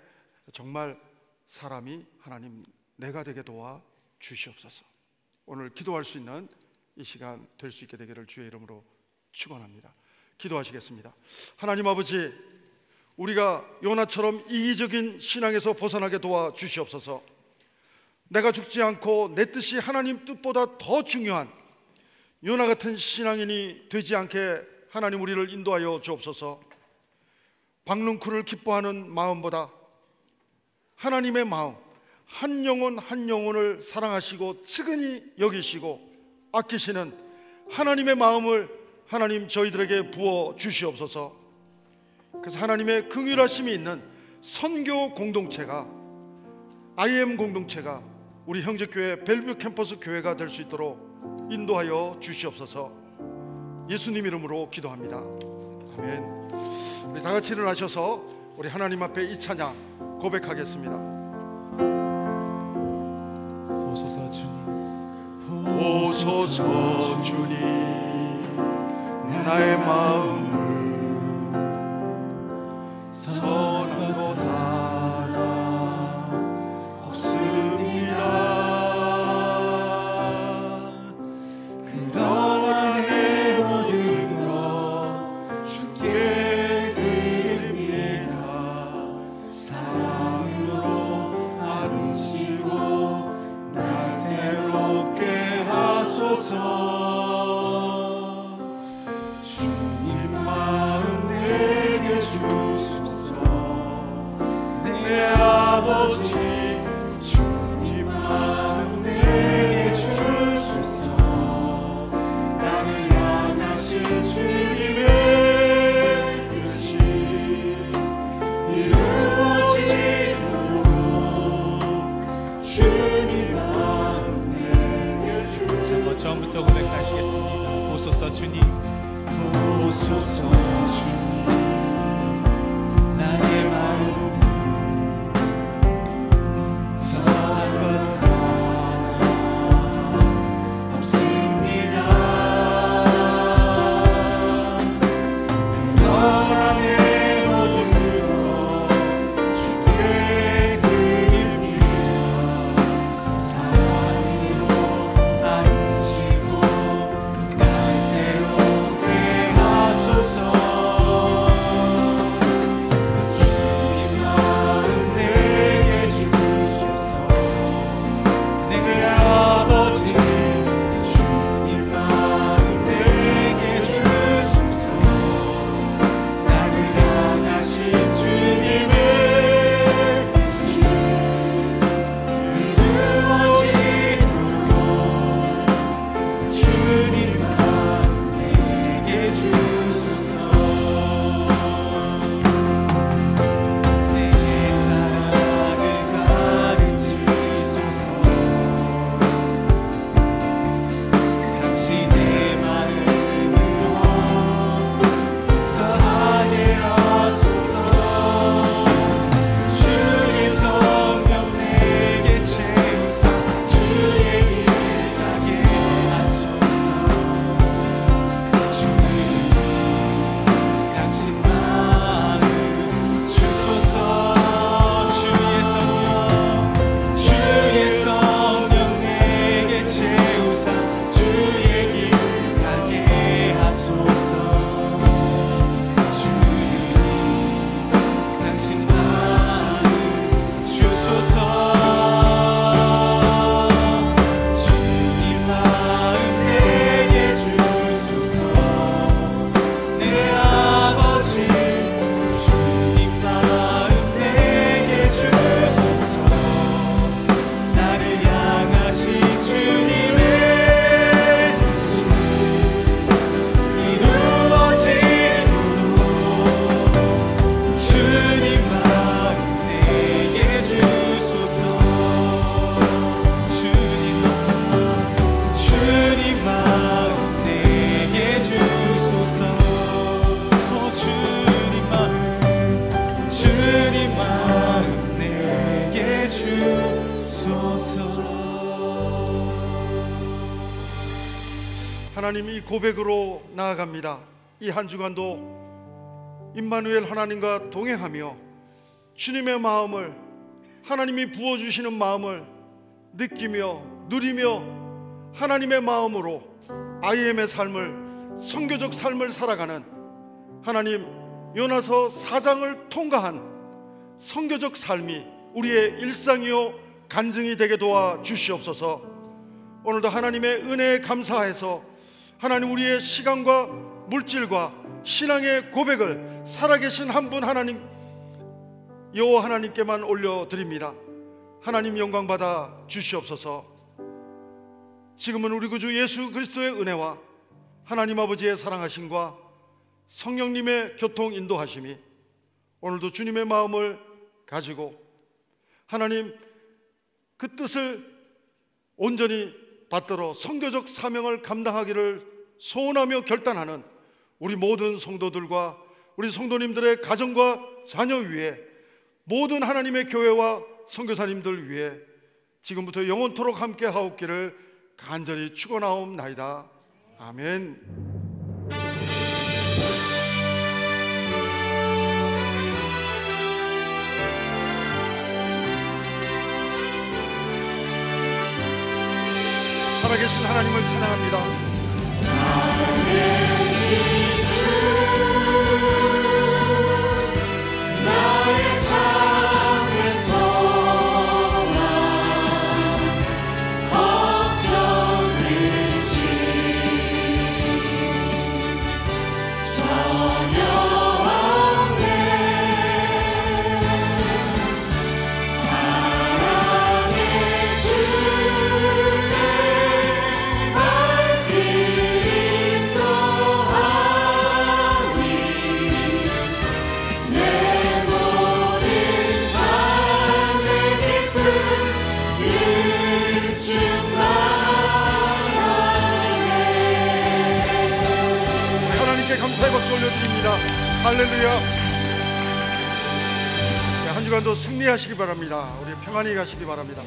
정말 사람이 하나님 내가 되게 도와 주시옵소서. 오늘 기도할 수 있는 이 시간 될 수 있게 되기를 주의 이름으로 축원합니다. 기도하시겠습니다. 하나님 아버지, 우리가 요나처럼 이기적인 신앙에서 벗어나게 도와 주시옵소서. 내가 죽지 않고 내 뜻이 하나님 뜻보다 더 중요한 요나 같은 신앙인이 되지 않게 하나님 우리를 인도하여 주옵소서. 박능쿨을 기뻐하는 마음보다 하나님의 마음, 한 영혼 한 영혼을 사랑하시고 측은히 여기시고 아끼시는 하나님의 마음을 하나님 저희들에게 부어 주시옵소서. 그래서 하나님의 긍휼하심이 있는 선교 공동체가, IM 공동체가 우리 형제교회 벨뷰 캠퍼스 교회가 될 수 있도록 인도하여 주시옵소서. 예수님 이름으로 기도합니다. 아멘. 우리 다 같이 일어나셔서 우리 하나님 앞에 이 찬양 고백하겠습니다. 보소서 주님, 보소서 주님, 나의 마음을 선한 것 하나 없습니다. 그러나 내 모든 것 주께 드립니다. 사랑으로 나누시고 날 새롭게 하소서. 주님 마음 내게 주소서. 내 아버지 주님 마음 내게 주소서. 나를 향하신 주님의 뜻이 이루어지도록 주님 마음 내게 주소서. 한번 처음부터 고백하시겠습니다. 보소서 주님, 보소서 주님, 나의 마음 선한 것 하나 없습니다. 그러나 내 모든 것 주께 드립니다. 사랑으로 나누시고 날 새롭게 하소서. 주옵소서. 하나님, 이 고백으로 나아갑니다. 이 한 주간도 임마누엘 하나님과 동행하며 주님의 마음을, 하나님이 부어주시는 마음을 느끼며 누리며 하나님의 마음으로 IM의 삶을, 선교적 삶을 살아가는 하나님, 요나서 4장을 통과한 선교적 삶이 우리의 일상이요 간증이 되게 도와 주시옵소서. 오늘도 하나님의 은혜에 감사해서 하나님, 우리의 시간과 물질과 신앙의 고백을 살아계신 한 분 하나님, 여호와 하나님께만 올려드립니다. 하나님 영광 받아 주시옵소서. 지금은 우리 구주 예수 그리스도의 은혜와 하나님 아버지의 사랑하심과 성령님의 교통 인도하심이 오늘도 주님의 마음을 가지고 하나님 그 뜻을 온전히 받들어 선교적 사명을 감당하기를 소원하며 결단하는 우리 모든 성도들과 우리 성도님들의 가정과 자녀 위에, 모든 하나님의 교회와 선교사님들 위해 지금부터 영원토록 함께 하옵기를 간절히 축원하옵나이다. 아멘. 살아계신 하나님을 찬양합니다. 나의 작은 소망 걱정 의심 전혀 없네. 사랑의 주의 발길 인도하니 내 모든 삶의 기쁨 늘 충만하네. 하나님께 감사의 박수 올려드립니다. 할렐루야. 한 주간도 승리하시기 바랍니다. 우리 평안히 가시기 바랍니다.